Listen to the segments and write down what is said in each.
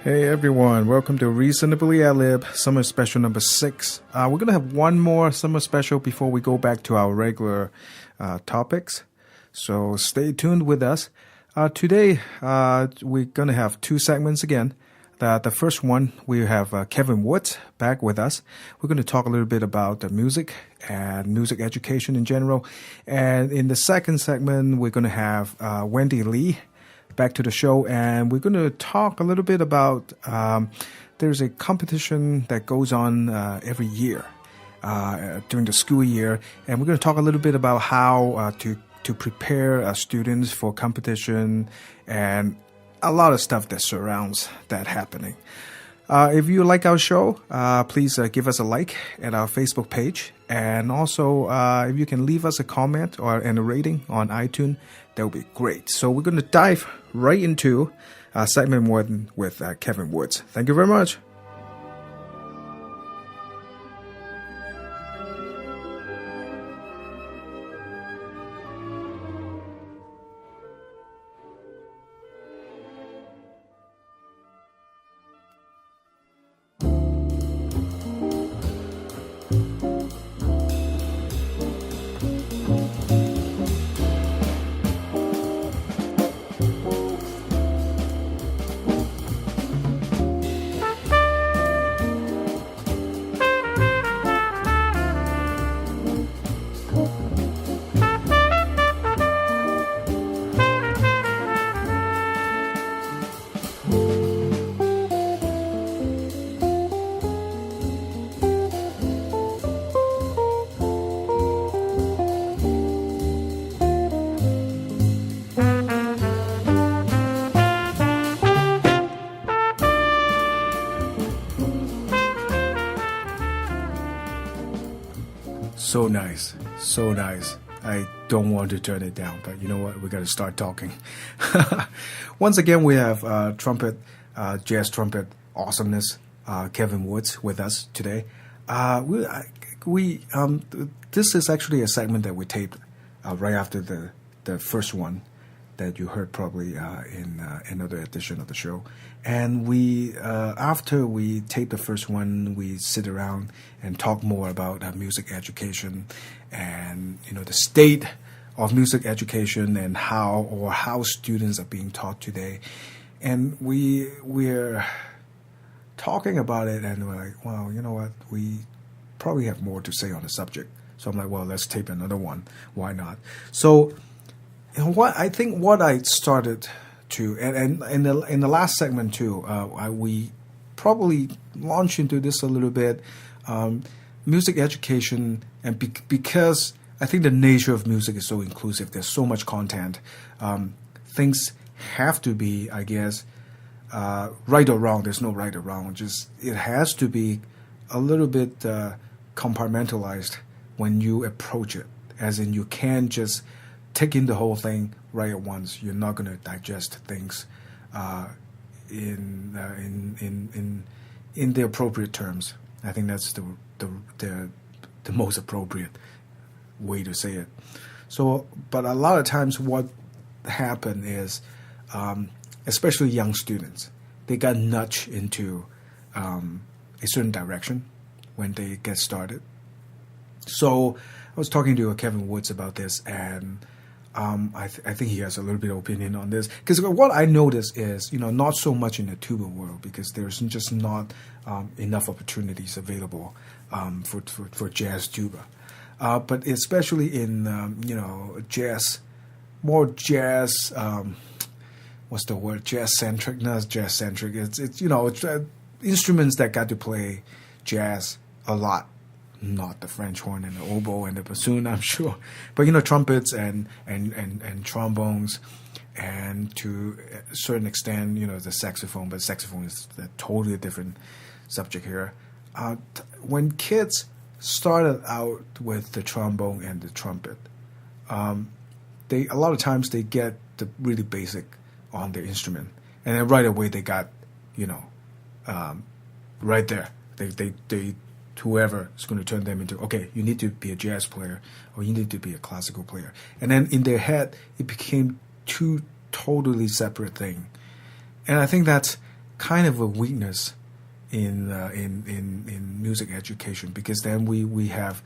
Hey everyone, welcome to Reasonably Ad-Lib Summer Special number 6. We're going to have one more summer special before we go back to our regular topics. So stay tuned with us. Today, we're going to have two segments again. The first one, we have Kevin Woods back with us. We're going to talk a little bit about music and music education in general. And in the second segment, we're going to have Wendy Lee back to the show, and we're going to talk a little bit about there's a competition that goes on every year during the school year, and we're going to talk a little bit about how to prepare students for competition and a lot of stuff that surrounds that happening. If you like our show, please give us a like at our Facebook page, and also if you can leave us a comment and a rating on iTunes, that would be great. So we're going to dive right into segment one with Kevin Woods. Thank you very much. So nice, so nice. I don't want to turn it down, but you know what? We got to start talking. Once again, we have trumpet, jazz trumpet awesomeness, Kevin Woods with us today. This is actually a segment that we taped right after the first one that you heard probably in another edition of the show. And we, after we tape the first one, we sit around and talk more about music education and, the state of music education and how students are being taught today. And we're talking about it, and we're like, well, you know what? We probably have more to say on the subject. So I'm like, well, let's tape another one. Why not? So, what I started to, and in the last segment too, we probably launched into this a little bit, music education, and because I think the nature of music is so inclusive, there's so much content, things have to be, I guess, right or wrong. There's no right or wrong. Just it has to be a little bit compartmentalized when you approach it, as in you can't just take in the whole thing right at once. You're not going to digest things in the appropriate terms. I think that's the most appropriate way to say it. So, but a lot of times what happened is, especially young students, they got nudged into a certain direction when they get started. So I was talking to Kevin Woods about this, and I think he has a little bit of opinion on this, because what I notice is, not so much in the tuba world, because there's just not enough opportunities available for jazz tuba, but especially in jazz, more jazz. What's the word? Jazz centric, not jazz centric. It's instruments that got to play jazz a lot. Not the French horn and the oboe and the bassoon, I'm sure, but trumpets and trombones, and to a certain extent, the saxophone. But saxophone is a totally different subject here. When kids started out with the trombone and the trumpet, a lot of times they get the really basic on their instrument, and then right away they got, right there, they whoever is going to turn them into, okay, you need to be a jazz player or you need to be a classical player. And then in their head, it became two totally separate things. And I think that's kind of a weakness in music education, because then we have,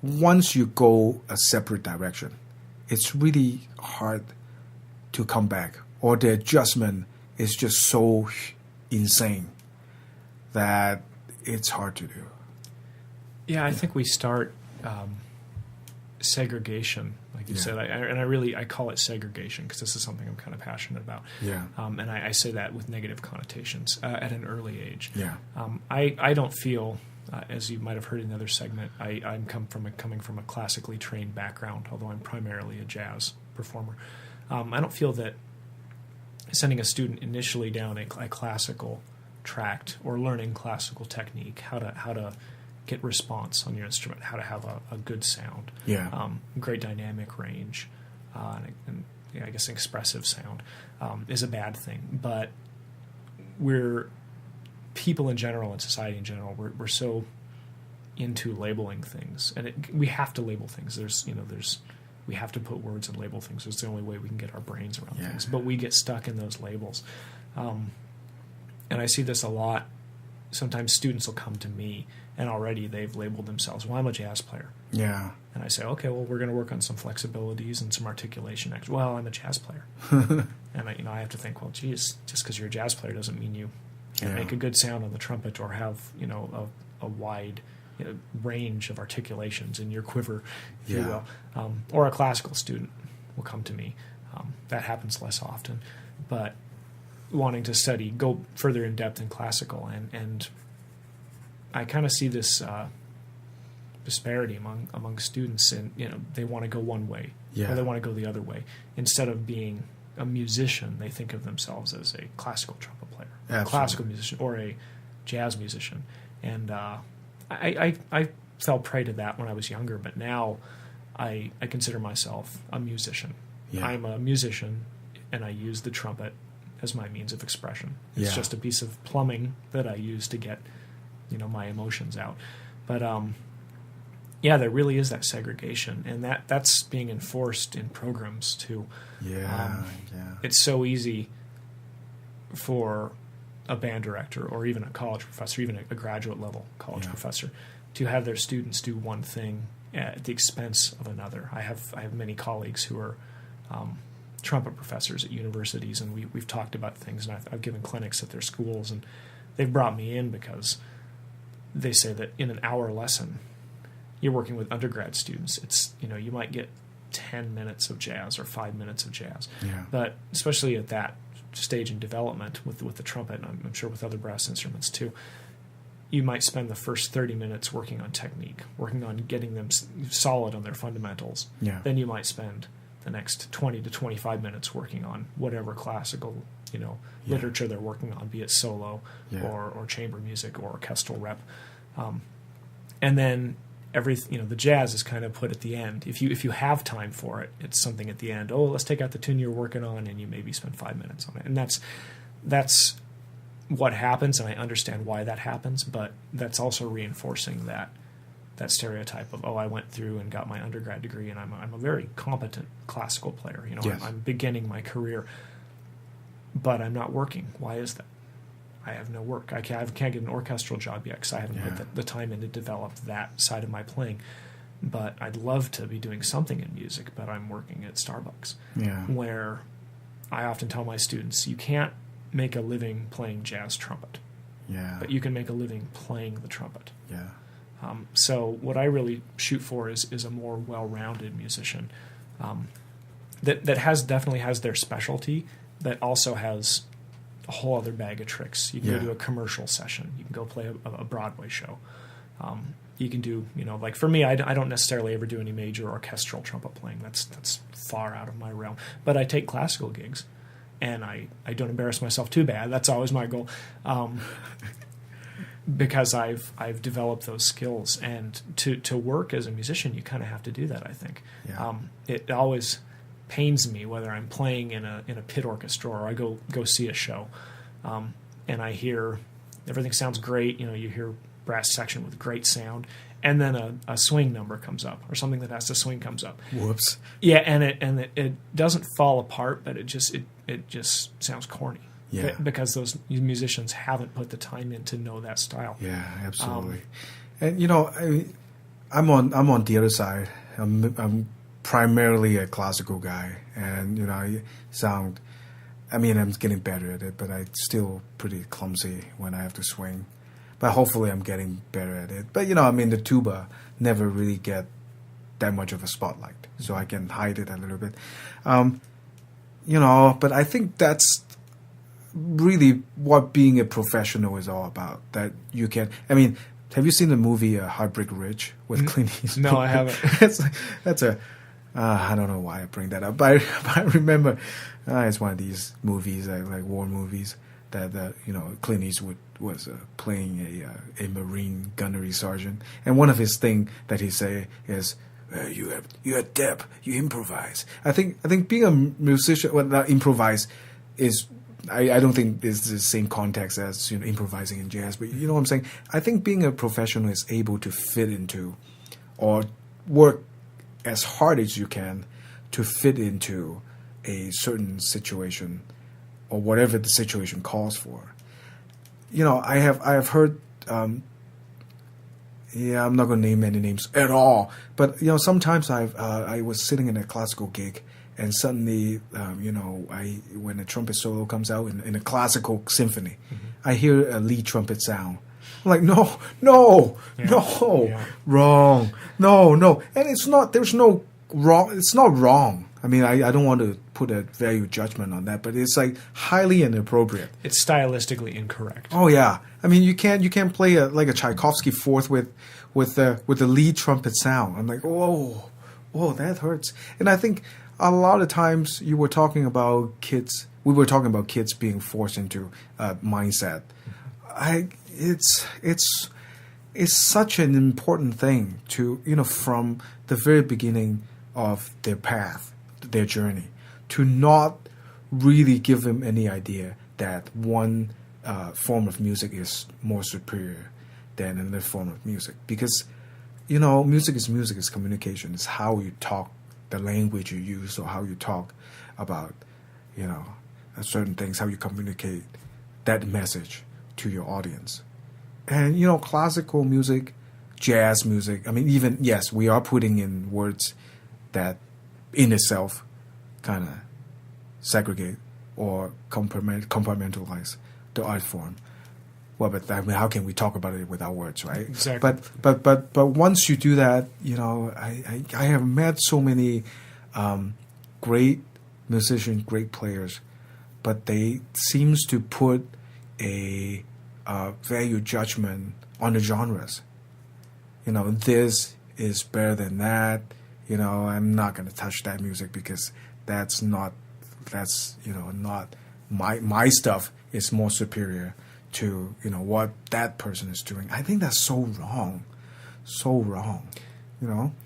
once you go a separate direction, it's really hard to come back, or the adjustment is just so insane that it's hard to do. Yeah, I think we start segregation, like you said, I call it segregation because this is something I'm kind of passionate about. Yeah. And I say that with negative connotations at an early age. Yeah. I don't feel, as you might have heard in the other segment, I'm coming from a classically trained background, although I'm primarily a jazz performer. I don't feel that sending a student initially down a classical tract or learning classical technique, how to get response on your instrument, how to have a good sound, great dynamic range, and I guess expressive sound is a bad thing. But people in general and society in general, we're so into labeling things, and we have to label things. We have to put words and label things. It's the only way we can get our brains around things. But we get stuck in those labels. And I see this a lot. Sometimes students will come to me, and already they've labeled themselves, well, I'm a jazz player. Yeah. And I say, okay, well, we're going to work on some flexibilities and some articulation next. Well, I'm a jazz player. And I have to think, well, geez, just because you're a jazz player doesn't mean you can make a good sound on the trumpet or have, a wide range of articulations in your quiver, if you will. Or a classical student will come to me. That happens less often. But wanting to go further in depth in classical, and I kind of see this disparity among students, and they want to go one way or they want to go the other way. Instead of being a musician, they think of themselves as a classical trumpet player, a classical musician, or a jazz musician. And I fell prey to that when I was younger, but now I consider myself a musician. I'm a musician, and I use the trumpet as my means of expression. It's just a piece of plumbing that I use to get my emotions out. But there really is that segregation, and that's being enforced in programs too. It's so easy for a band director or even a college professor, even a graduate level college professor, to have their students do one thing at the expense of another. I have many colleagues who are trumpet professors at universities, and we've talked about things, and I've given clinics at their schools, and they've brought me in because they say that in an hour lesson, you're working with undergrad students. It's, you might get 10 minutes of jazz or 5 minutes of jazz. But especially at that stage in development with the trumpet, and I'm sure with other brass instruments too, you might spend the first 30 minutes working on technique, working on getting them solid on their fundamentals. Then you might spend the next 20 to 25 minutes working on whatever classical literature they're working on, be it solo or chamber music or orchestral rep, and then the jazz is kind of put at the end. If you have time for it, it's something at the end. Oh, let's take out the tune you're working on, and you maybe spend 5 minutes on it, and that's what happens, and I understand why that happens, but that's also reinforcing that stereotype of, I went through and got my undergrad degree, and I'm a very competent classical player. I'm beginning my career, but I'm not working. Why is that? I have no work. I can't get an orchestral job yet because I haven't put the time in to develop that side of my playing. But I'd love to be doing something in music, but I'm working at Starbucks, where I often tell my students, you can't make a living playing jazz trumpet, but you can make a living playing the trumpet. So what I really shoot for is a more well-rounded musician that definitely has their specialty, that also has a whole other bag of tricks. You can go to a commercial session. You can go play a Broadway show. You can do, like for me, I don't necessarily ever do any major orchestral trumpet playing. That's far out of my realm. But I take classical gigs, and I don't embarrass myself too bad. That's always my goal. Because I've developed those skills, and to work as a musician, you kind of have to do that, I think. It always pains me whether I'm playing in a pit orchestra or I go see a show, and I hear everything sounds great. You hear brass section with great sound, and then a swing number comes up or something that has to swing comes up. Whoops. Yeah, and it doesn't fall apart, but it just sounds corny. Yeah. Because those musicians haven't put the time in to know that style. Yeah, absolutely. And I'm on the other side. I'm primarily a classical guy, and I sound. I mean, I'm getting better at it, but I'm still pretty clumsy when I have to swing. But hopefully, I'm getting better at it. But the tuba never really get that much of a spotlight, so I can hide it a little bit. But I think that's really what being a professional is all about. That you can. I mean, have you seen the movie Heartbreak Ridge with Clint Eastwood? No, I haven't. that's a. I don't know why I bring that up, but I remember it's one of these movies, like war movies, that Clint Eastwood was playing a Marine gunnery sergeant, and one of his thing that he say is, "You have depth, you improvise." I think being a musician, improvise is. I don't think it's the same context as improvising in jazz, but you know what I'm saying. I think being a professional is able to fit into, or work as hard as you can to fit into a certain situation, or whatever the situation calls for. I have heard. I'm not going to name any names at all, but sometimes I was sitting in a classical gig. And suddenly, when a trumpet solo comes out in a classical symphony, I hear a lead trumpet sound. I'm like, no, wrong, no. And it's not, there's no wrong, it's not wrong. I mean, I don't want to put a value judgment on that, but it's like highly inappropriate. It's stylistically incorrect. Oh yeah. I mean, you can't play like a Tchaikovsky fourth with the lead trumpet sound. I'm like, whoa, that hurts. And I think a lot of times you were talking about kids. We were talking about kids being forced into a mindset. It's such an important thing to from the very beginning of their path, their journey, to not really give them any idea that one form of music is more superior than another form of music, because music is communication. It's how you talk. The language you use, or how you talk about, certain things, how you communicate that message to your audience. And, classical music, jazz music, I mean, even, yes, we are putting in words that in itself kind of segregate or compartmentalize the art form. Well, but I mean, how can we talk about it without words, right? Exactly. But once you do that, I have met so many great musicians, great players, but they seems to put a value judgment on the genres. This is better than that. I'm not going to touch that music because that's not my stuff is more superior to what that person is doing. I think that's so wrong.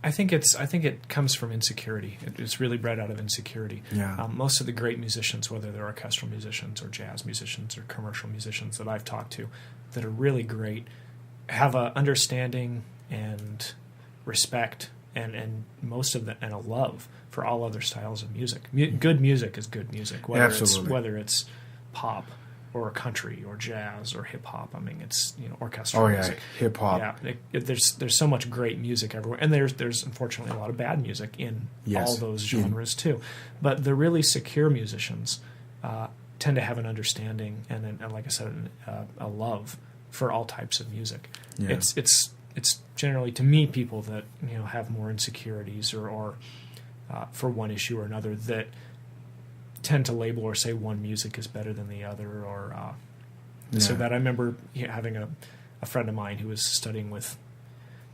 I think it comes from insecurity. It's really bred out of insecurity. Yeah. Most of the great musicians, whether they're orchestral musicians or jazz musicians or commercial musicians that I've talked to, that are really great, have a understanding and respect and most of and a love for all other styles of music. Good music is good music, whether it's pop or country or jazz or hip hop. I mean, it's orchestral music. Hip hop. Yeah, there's so much great music everywhere, and there's unfortunately a lot of bad music in all those genres too. But the really secure musicians tend to have an understanding and like I said, a love for all types of music. Yeah. It's generally, to me, people that have more insecurities or for one issue or another that tend to label or say one music is better than the other, or so that I remember having a friend of mine who was studying with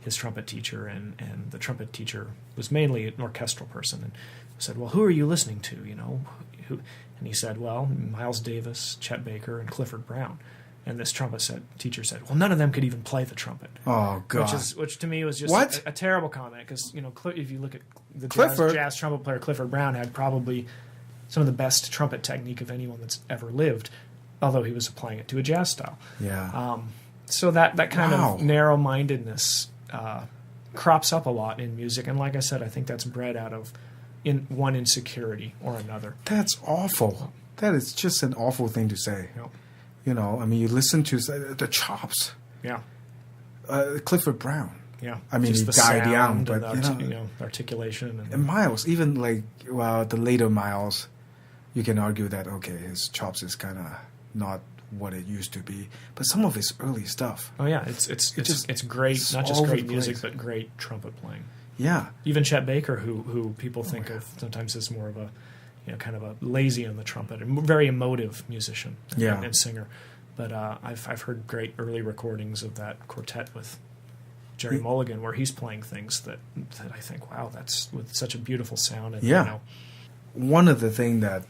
his trumpet teacher, and the trumpet teacher was mainly an orchestral person, and said, "Well, who are you listening to? Who?" And he said, "Well, Miles Davis, Chet Baker, and Clifford Brown." And this teacher said, "Well, none of them could even play the trumpet." Oh God! Which to me was just a terrible comment, because if you look at the jazz trumpet player Clifford Brown had probably some of the best trumpet technique of anyone that's ever lived, although he was applying it to a jazz style. Yeah. So that kind of narrow-mindedness crops up a lot in music, and like I said, I think that's bred out of in one insecurity or another. That's awful. That is just an awful thing to say. Yep. You know, I mean, you listen to the Chops, Yeah. Clifford Brown. Yeah. I mean, Just he the died sound young, and but the articulation and Miles, even like the later Miles, you can argue that okay, his chops is kind of not what it used to be, but some of his early stuff. oh yeah, it's great, it's not all just over great the music, place. but great trumpet playing. Yeah, Even Chet Baker, who people think of sometimes as more of a, kind of a lazy on the trumpet, a very emotive musician and singer. But I've heard great early recordings of that quartet with Jerry Mulligan, where he's playing things that I think, wow, that's with such a beautiful sound. And, yeah. One of the things that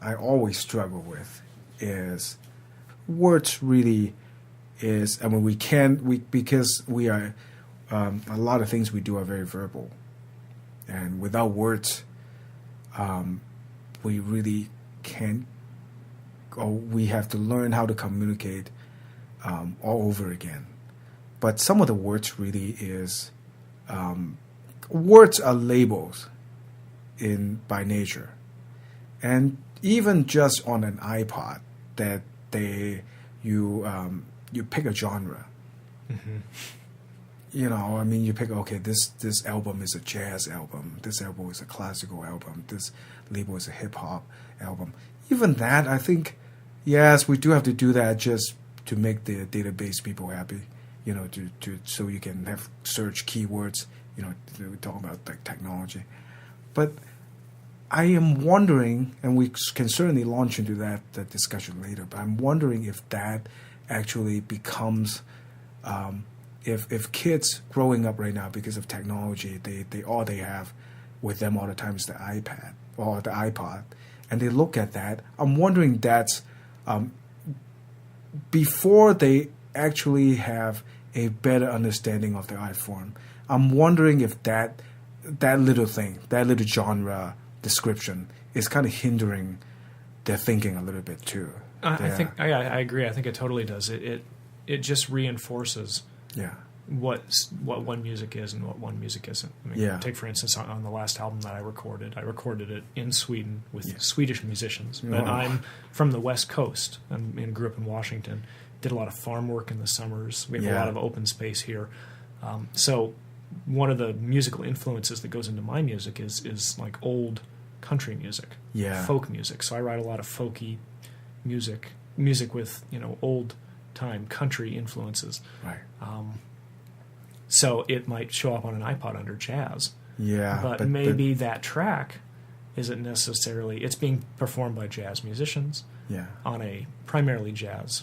I always struggle with is words. Really, is I mean because we are a lot of things we do are very verbal, and without words, we really can't. Or we have to learn how to communicate all over again. But some of the words really is words are labels by nature, and even just on an iPod that you pick a genre. Mm-hmm. You know, I mean, you pick this album is a jazz album, this album is a classical album, this label is a hip hop album. Even that, I think, yes, we do have to do that just to make the database people happy. You know, to so you can have search keywords. You know, to talk about like technology. But I am wondering, and we can certainly launch into that discussion later. But I'm wondering if that actually becomes, if kids growing up right now because of technology, they all they have with them all the time is the iPad or the iPod, and they look at that. I'm wondering that's before they actually have a better understanding of the art form. I'm wondering if that little thing, that little genre description is kind of hindering their thinking a little bit too. I think I agree. I think it totally does. It just reinforces what one music is and what one music isn't. I mean, take for instance on the last album that I recorded it in Sweden with Swedish musicians. But I'm from the West Coast and grew up in Washington. Did a lot of farm work in the summers. We have a lot of open space here. So one of the musical influences that goes into my music is like old country music, folk music. So I write a lot of folky music with old time country influences. Right. So it might show up on an iPod under jazz. Yeah. But maybe that track isn't necessarily. It's being performed by jazz musicians. Yeah. On a primarily jazz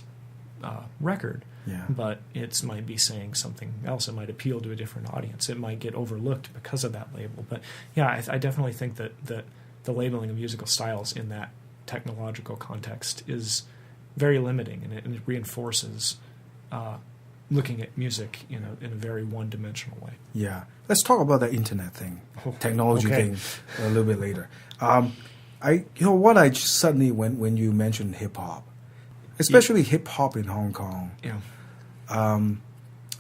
record. Yeah. But it might be saying something else. It might appeal to a different audience. It might get overlooked because of that label. But yeah, I definitely think that the labeling of musical styles in that technological context is very limiting, and it reinforces looking at music in a very one-dimensional way. Yeah. Let's talk about that internet thing, technology thing, a little bit later. What I just suddenly when you mentioned hip hop, especially hip hop in Hong Kong,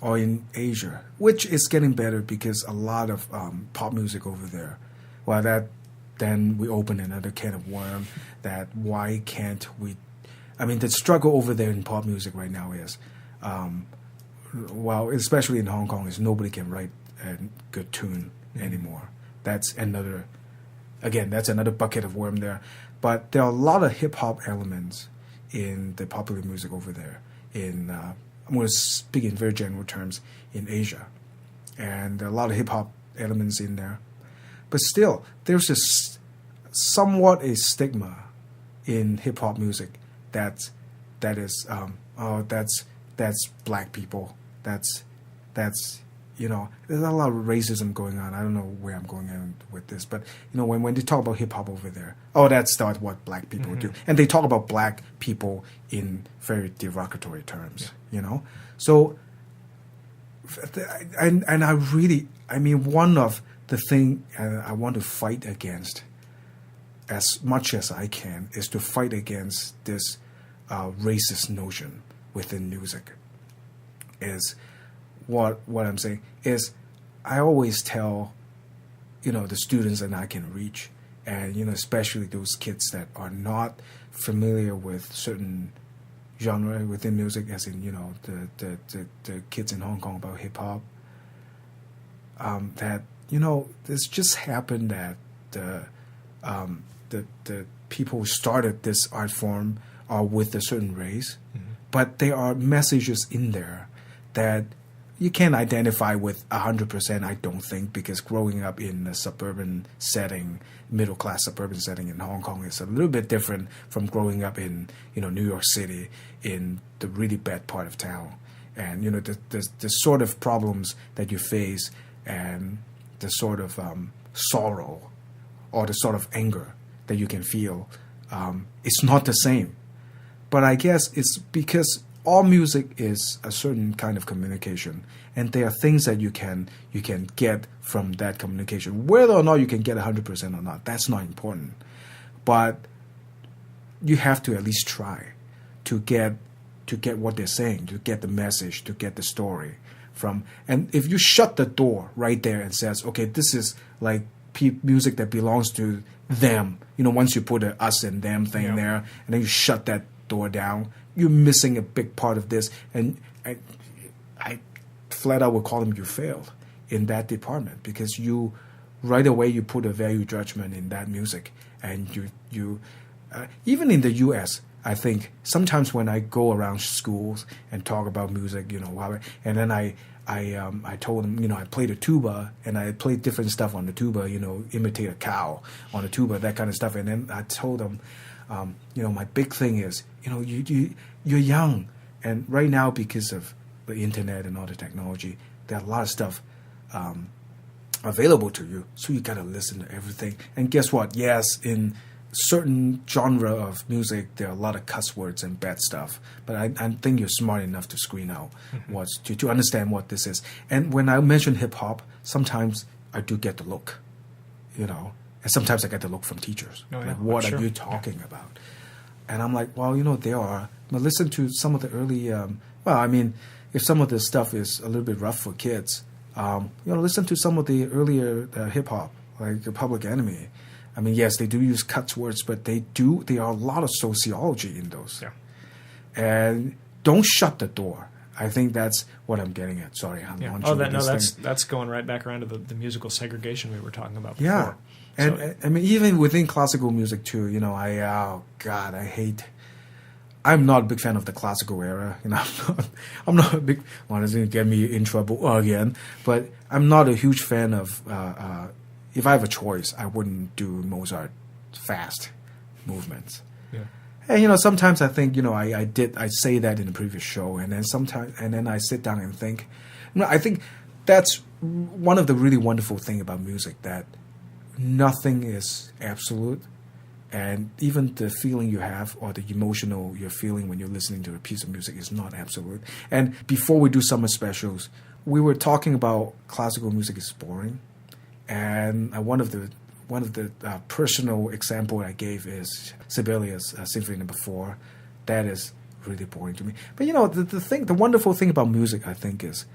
or in Asia, which is getting better because a lot of pop music over there. Well, then we open another can of worm. That why can't we? I mean, the struggle over there in pop music right now is, especially in Hong Kong, is nobody can write a good tune anymore. That's another bucket of worm there. But there are a lot of hip hop elements in the popular music over there. I'm going to speak in very general terms, in Asia, and there are a lot of hip hop elements in there. But still, there's somewhat a stigma in hip hop music that's black people. That's there's a lot of racism going on. I don't know where I'm going in with this, but when they talk about hip hop over there, that's not what black people do, and they talk about black people in very derogatory terms. So and I mean one of the thing I want to fight against as much as I can is to fight against this racist notion within music. Is what I'm saying is I always tell the students and I can reach, and especially those kids that are not familiar with certain genre within music, as in the kids in Hong Kong about hip hop. That this just happened that the people who started this art form are with a certain race, but there are messages in there that you can't identify with 100%, I don't think, because growing up in a suburban setting, middle-class suburban setting in Hong Kong is a little bit different from growing up in, New York City, in the really bad part of town. And, the sort of problems that you face and the sort of sorrow or the sort of anger that you can feel, it's not the same. But I guess it's because all music is a certain kind of communication, and there are things that you can get from that communication. Whether or not you can get 100% or not, that's not important. But you have to at least try to get what they're saying, to get the message, to get the story from. And if you shut the door right there and says, okay, this is like music that belongs to them, once you put a us and them thing there, and then you shut that door down, you're missing a big part of this. And I flat out would call them, you failed in that department, because you right away you put a value judgment in that music. And you even in the U.S., I think sometimes when I go around schools and talk about music, and then I told them, I played a tuba and I played different stuff on the tuba, imitate a cow on the tuba, that kind of stuff. And then I told them, my big thing is, you're young, and right now because of the internet and all the technology, there are a lot of stuff available to you. So you gotta listen to everything. And guess what? Yes, in certain genre of music, there are a lot of cuss words and bad stuff. But I think you're smart enough to screen out to understand what this is. And when I mention hip hop, sometimes I do get the look, and sometimes I get the look from teachers. What are you talking about? And I'm like, well, there are. But listen to some of the early. If some of the stuff is a little bit rough for kids, listen to some of the earlier hip hop, like Public Enemy. I mean, yes, they do use cuss words, but there are a lot of sociology in those. Yeah. And don't shut the door. I think that's what I'm getting at. Sorry, I'm launching that's going right back around to the musical segregation we were talking about before. Yeah. And so, I mean, even within classical music too, I'm not a big fan of the classical era. I'm not a big. Well, it's going to get me in trouble again. But I'm not a huge fan of. If I have a choice, I wouldn't do Mozart fast movements. Yeah. And sometimes I think I say that in the previous show, and then I sit down and think. I think that's one of the really wonderful thing about music, that nothing is absolute. And even the feeling you have or the emotional you're feeling when you're listening to a piece of music is not absolute. And before we do summer specials, we were talking about classical music is boring. And one of the personal example I gave is Sibelius Symphony No. 4. That is really boring to me. But the wonderful thing about music, I think, is,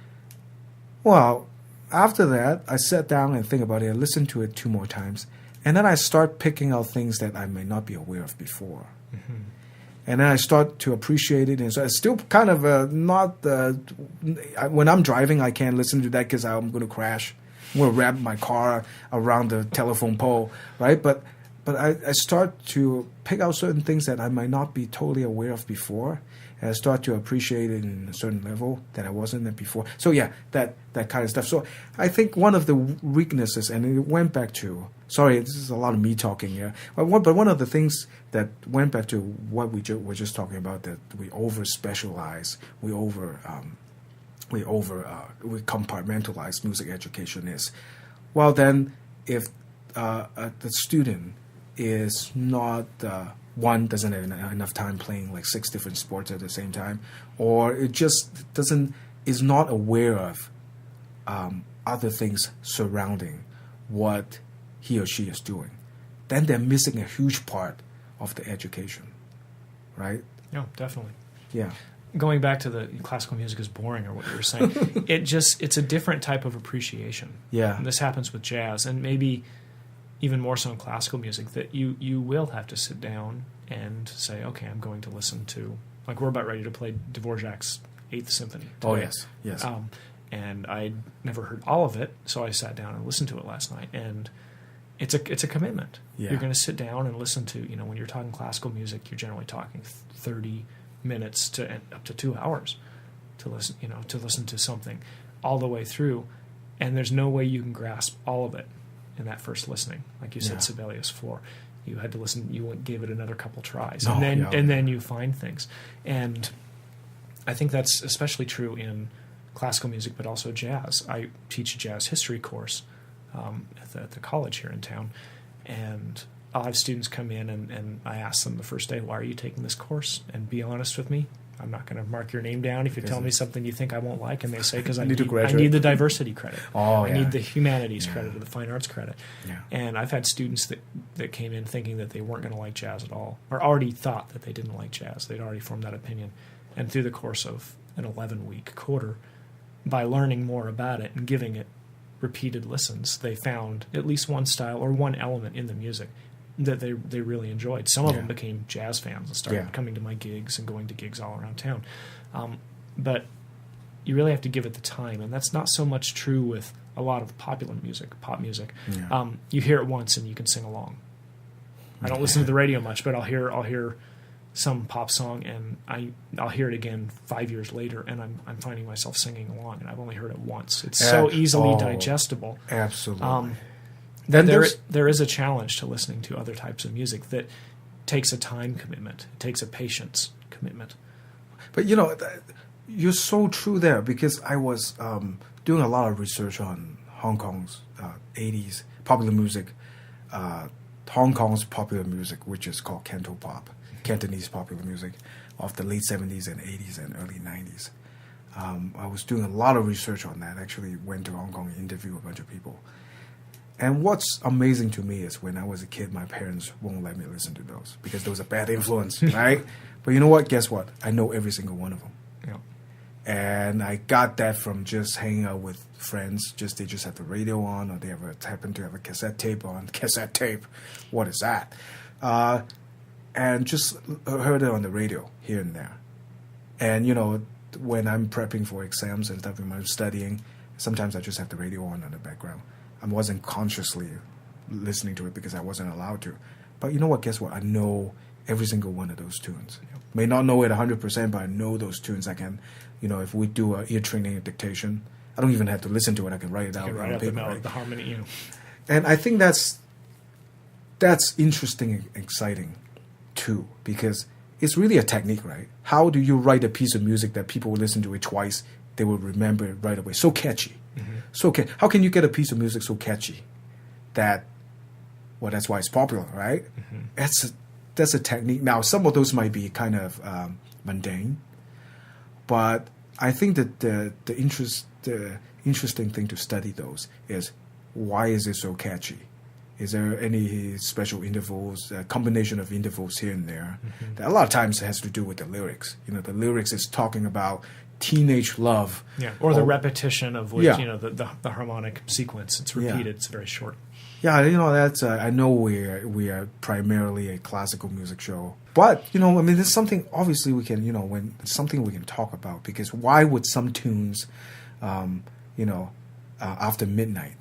well, after that, I sat down and think about it, listened to it 2 more times. And then I start picking out things that I may not be aware of before. Mm-hmm. And then I start to appreciate it. And so it's still kind of not... when I'm driving, I can't listen to that because I'm going to crash. I'm going to wrap my car around the telephone pole, right? But I start to pick out certain things that I might not be totally aware of before. And I start to appreciate it in a certain level that I wasn't at before. So yeah, that kind of stuff. So I think one of the weaknesses, and it went back to, sorry, this is a lot of me talking here, but one of the things that went back to what we were just talking about, that we over-specialize, we compartmentalize music education is, well then, if the student is not... one, doesn't have enough time playing like 6 different sports at the same time, or it just is not aware of other things surrounding what he or she is doing, then they're missing a huge part of the education, right? Yeah, definitely. Yeah. going back to the classical music is boring or what you were saying, it's a different type of appreciation. Yeah. And this happens with jazz, and maybe even more so in classical music, that you will have to sit down and say, okay, I'm going to listen to, like we're about ready to play Dvorak's Eighth Symphony today. Oh, yes. And I'd never heard all of it, so I sat down and listened to it last night, and it's a commitment. Yeah. You're going to sit down and listen to, when you're talking classical music, you're generally talking 30 minutes to up to 2 hours to listen to something all the way through, and there's no way you can grasp all of it in that first listening. Like you said, Yeah. Sibelius 4, you had to listen. You gave it another couple tries, Oh, and then you find things. And I think that's especially true in classical music, but also jazz. I teach a jazz history course at the college here in town, and I'll have students come in and I ask them the first day, why are you taking this course? And be honest with me. I'm not going to mark your name down if you tell me something you think I won't like. And they say, because I need the diversity credit. I need the humanities credit or the fine arts credit. Yeah. And I've had students that came in thinking that they weren't going to like jazz at all, or already thought that they didn't like jazz. They'd already formed that opinion. And through the course of an 11-week quarter, by learning more about it and giving it repeated listens, they found at least one style or one element in the music that they really enjoyed. Some of them became jazz fans and started coming to my gigs and going to gigs all around town. But you really have to give it the time, and that's not so much true with a lot of popular music, pop music. Yeah. You hear it once and you can sing along. I don't listen to the radio much, but I'll hear some pop song and I'll hear it again 5 years later, and I'm finding myself singing along, and I've only heard it once. It's so easily digestible. Absolutely. Then there is a challenge to listening to other types of music that takes a time commitment. It takes a patience commitment. But you're so true there, because I was doing a lot of research on Hong Kong's 80s popular music, Hong Kong's popular music, which is called Cantopop, Cantonese popular music of the late 70s and 80s and early 90s. I was doing a lot of research on that. Actually went to Hong Kong and interviewed a bunch of people. And what's amazing to me is when I was a kid, my parents won't let me listen to those because there was a bad influence, right? But you know what? Guess what? I know every single one of them. Yeah. And I got that from just hanging out with friends. They just have the radio on, or they happen to have a cassette tape on. Cassette tape, what is that? And just heard it on the radio here and there. And, when I'm prepping for exams and stuff, when I'm studying, sometimes I just have the radio on in the background. I wasn't consciously listening to it because I wasn't allowed to. But you know what? Guess what? I know every single one of those tunes. Yeah. May not know it 100%, but I know those tunes. I can, if we do a ear training dictation, I don't even have to listen to it. I can write it out. Write out the melody, the harmony. And I think that's interesting and exciting too, because it's really a technique, right? How do you write a piece of music that people will listen to it twice, they will remember it right away? So catchy. So how can you get a piece of music so catchy that, that's why it's popular, right? That's a technique. Now, some of those might be kind of mundane, but I think that the interesting thing to study those is, why is it so catchy? Is there any special intervals, a combination of intervals here and there? That a lot of times it has to do with the lyrics. The lyrics is talking about teenage love. Yeah, or the repetition of which, the harmonic sequence. It's repeated. Yeah. It's very short. Yeah, that's. I know we are primarily a classical music show, but there's something obviously we can, when it's something we can talk about, because why would some tunes, after midnight,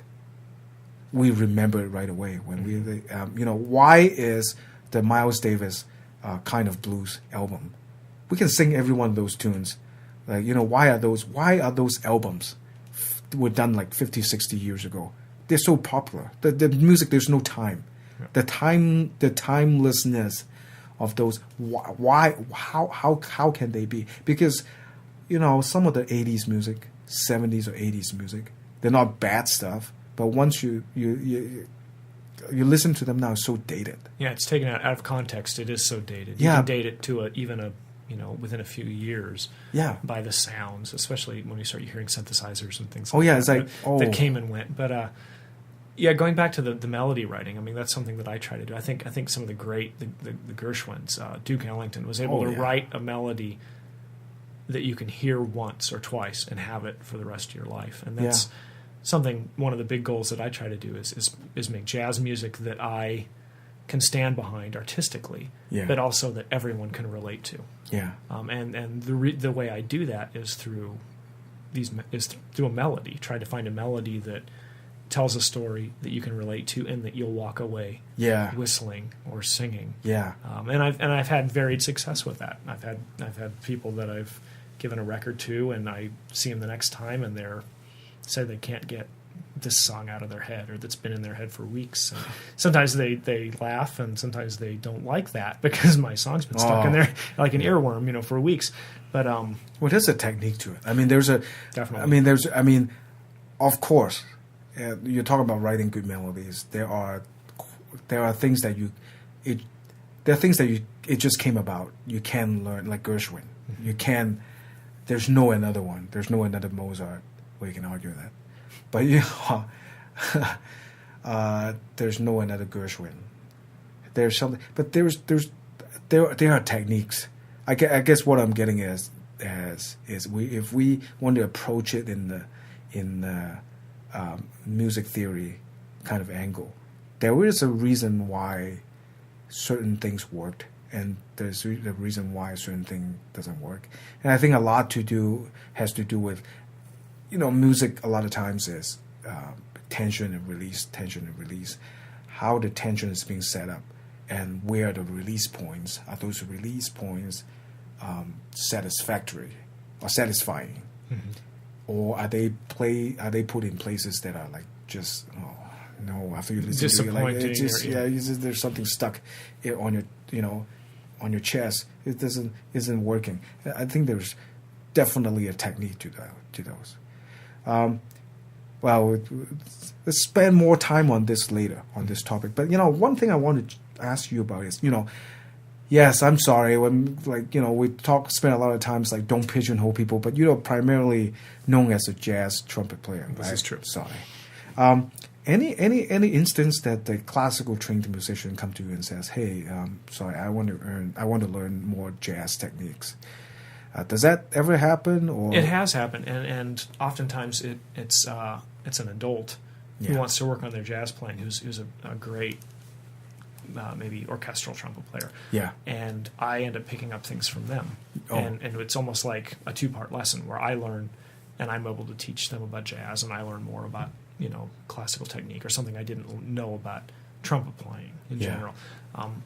we remember it right away when why is the Miles Davis Kind of Blues album? We can sing every one of those tunes. Like, why are those albums were done like 50, 60 years ago? They're so popular. The music, there's no time. Yeah. The timelessness of those. How can they be? Because, some of the 80s music, 70s or 80s music, they're not bad stuff. But once you listen to them now, it's so dated. Yeah, it's taken out of context. It is so dated. You can date it to even within a few years. Yeah. By the sounds, especially when you start hearing synthesizers and things. That came and went. But going back to the melody writing, that's something that I try to do. I think some of the great the Gershwins, Duke Ellington was able to write a melody that you can hear once or twice and have it for the rest of your life. And that's something, one of the big goals that I try to do is make jazz music that I can stand behind artistically, but also that everyone can relate to. Yeah. And the way I do that is through a melody. Try to find a melody that tells a story that you can relate to and that you'll walk away whistling or singing. Yeah. And I've had varied success with that. I've had people that I've given a record to, and I see them the next time, and they're say they can't get this song out of their head, or that's been in their head for weeks. And sometimes they laugh, and sometimes they don't like that because my song's been stuck in there like an earworm, for weeks. But well, there's a technique to it. I mean, definitely. I mean, of course, you're talking about writing good melodies. There are things that it just came about. You can learn, like Gershwin. You can. There's no another one. There's no another Mozart where you can argue that. But there's no another Gershwin. There's something, but there are techniques. I guess what I'm getting is if we want to approach it in the music theory kind of angle, there is a reason why certain things worked, and there's a reason why a certain thing doesn't work. And I think a lot has to do with, music a lot of times is tension and release, how the tension is being set up, and where the release points. Are those release points satisfactory or satisfying? Mm-hmm. Or are they put in places that are like just no, after you listen to it, like it's just there's something stuck on your chest. It isn't working. I think there's definitely a technique to those. Well, let's spend more time on this later on this topic. But one thing I wanted to ask you about is yes, I'm sorry when we spend a lot of times like don't pigeonhole people, but primarily known as a jazz trumpet player. This is true. Sorry. Any instance that the classical trained musician come to you and says, "Hey, sorry, I want to learn more jazz techniques." Does that ever happen? Or it has happened, and oftentimes it's an adult who wants to work on their jazz playing, who's a great maybe orchestral trumpet player. Yeah. And I end up picking up things from them, and it's almost like a 2-part lesson where I learn, and I'm able to teach them about jazz, and I learn more about classical technique or something I didn't know about trumpet playing in general.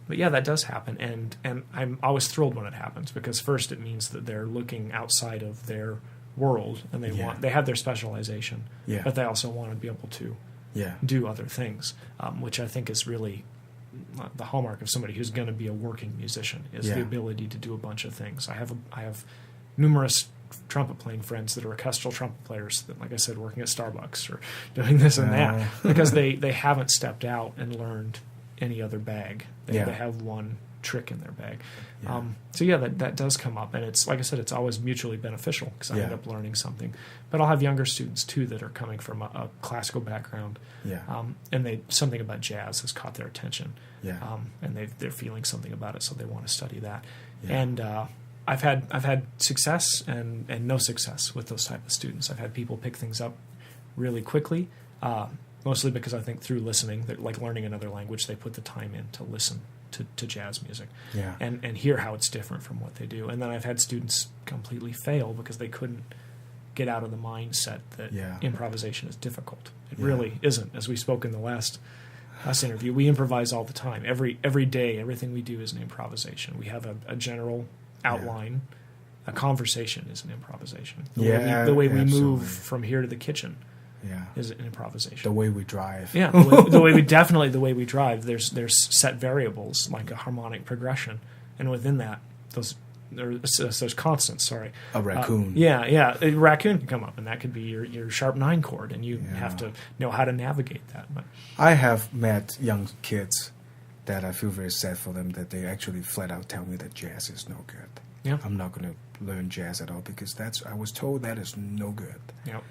But that does happen, and I'm always thrilled when it happens, because first it means that they're looking outside of their world, and they have their specialization, but they also want to be able to do other things, which I think is really the hallmark of somebody who's going to be a working musician, is the ability to do a bunch of things. I have numerous trumpet playing friends that are orchestral trumpet players that, like I said, working at Starbucks or doing this and that, because they haven't stepped out and learned any other bag. They have one trick in their bag. That does come up, and it's, like I said, it's always mutually beneficial, because I end up learning something. But I'll have younger students too that are coming from a classical background, and something about jazz has caught their attention, and they're feeling something about it, so they want to study that. And I've had success and no success with those type of students. I've had people pick things up really quickly, mostly because I think through listening, that like learning another language, they put the time in to listen to jazz music and hear how it's different from what they do. And then I've had students completely fail because they couldn't get out of the mindset that improvisation is difficult. It really isn't. As we spoke in the last interview, we improvise all the time. Every day, everything we do is an improvisation. We have a general outline. A conversation is an improvisation. The way we move from here to the kitchen is an improvisation. The way we drive. The way we drive. There's set variables like a harmonic progression, and within that, there's constants. Sorry, a raccoon. A raccoon can come up, and that could be your sharp 9 chord, and you have to know how to navigate that. But I have met young kids that I feel very sad for them, that they actually flat out tell me that jazz is no good. Yeah. I'm not going to learn jazz at all because I was told that is no good. Yeah.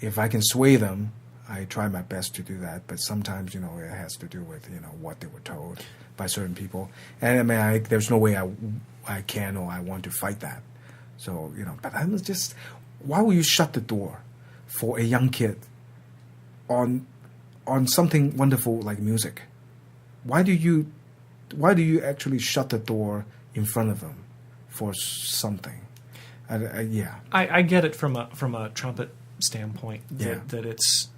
If I can sway them, I try my best to do that, but sometimes, it has to do with, what they were told by certain people. And I mean, there's no way I can or I want to fight that. So, but I'm just, why would you shut the door for a young kid on something wonderful like music? Why do you actually shut the door in front of them for something? Yeah. I get it from a trumpet standpoint Yeah. that it's.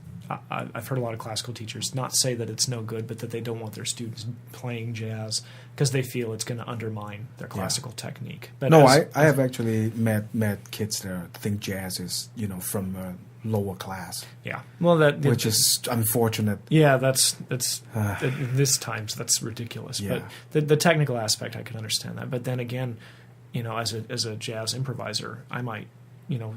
I've heard a lot of classical teachers not say that it's no good, but that they don't want their students playing jazz because they feel it's going to undermine their classical technique. But No, I have actually met kids that think jazz is, from a lower class, yeah. Well, which is unfortunate. Yeah, that's in this times that's ridiculous. Yeah. But the technical aspect, I can understand that. But then again, as a jazz improviser, I might,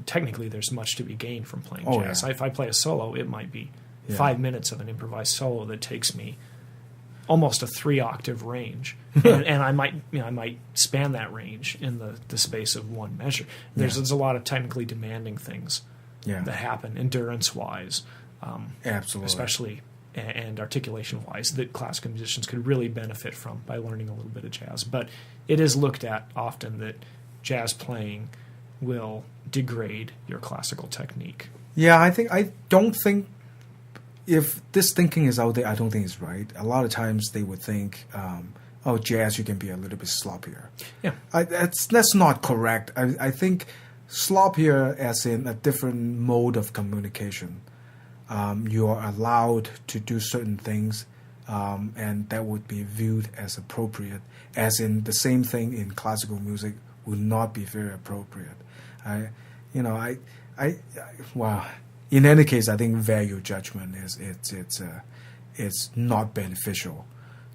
technically there's much to be gained from playing jazz. Yeah. If I play a solo, it might be Yeah. 5 minutes of an improvised solo that takes me almost a 3-octave range, and I might span that range in the space of one measure. There's a lot of technically demanding things that happen endurance-wise, Absolutely. especially and articulation-wise, that classical musicians could really benefit from by learning a little bit of jazz. But it is looked at often that jazz playing will degrade your classical technique. Yeah, I don't think, if this thinking is out there, I don't think it's right. A lot of times they would think, jazz, you can be a little bit sloppier. Yeah. That's not correct. I think sloppier as in a different mode of communication. You are allowed to do certain things, and that would be viewed as appropriate, as in the same thing in classical music would not be very appropriate. Well, in any case, I think value judgment it's not beneficial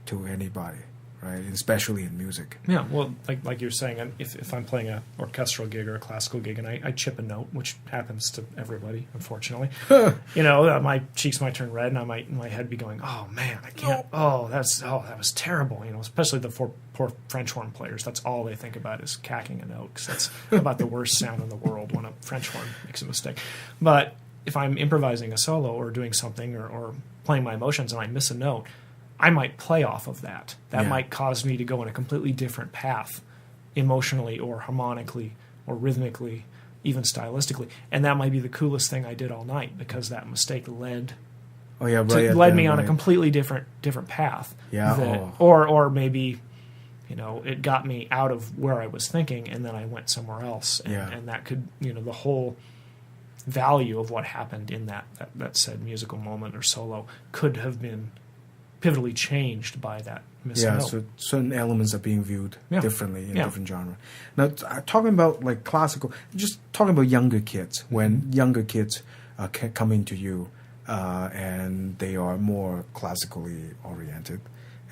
to anybody, right? Especially in music. Yeah, well, like you're saying, if I'm playing an orchestral gig or a classical gig and I chip a note, which happens to everybody, unfortunately, my cheeks might turn red and my head be going, oh man, I can't. That was terrible. Especially the poor French horn players. That's all they think about is cacking a note, because that's about the worst sound in the world when a French horn makes a mistake. But if I'm improvising a solo or doing something or playing my emotions and I miss a note, I might play off of that. That might cause me to go in a completely different path, emotionally or harmonically or rhythmically, even stylistically. And that might be the coolest thing I did all night, because that mistake led me on a completely different path. Yeah. Or maybe, it got me out of where I was thinking, and then I went somewhere else. And that could, the whole value of what happened in that said musical moment or solo could have been pivotally changed by that missed note. So certain elements are being viewed differently in different genre. Now, talking about like classical, just talking about younger kids. When younger kids come into you and they are more classically oriented,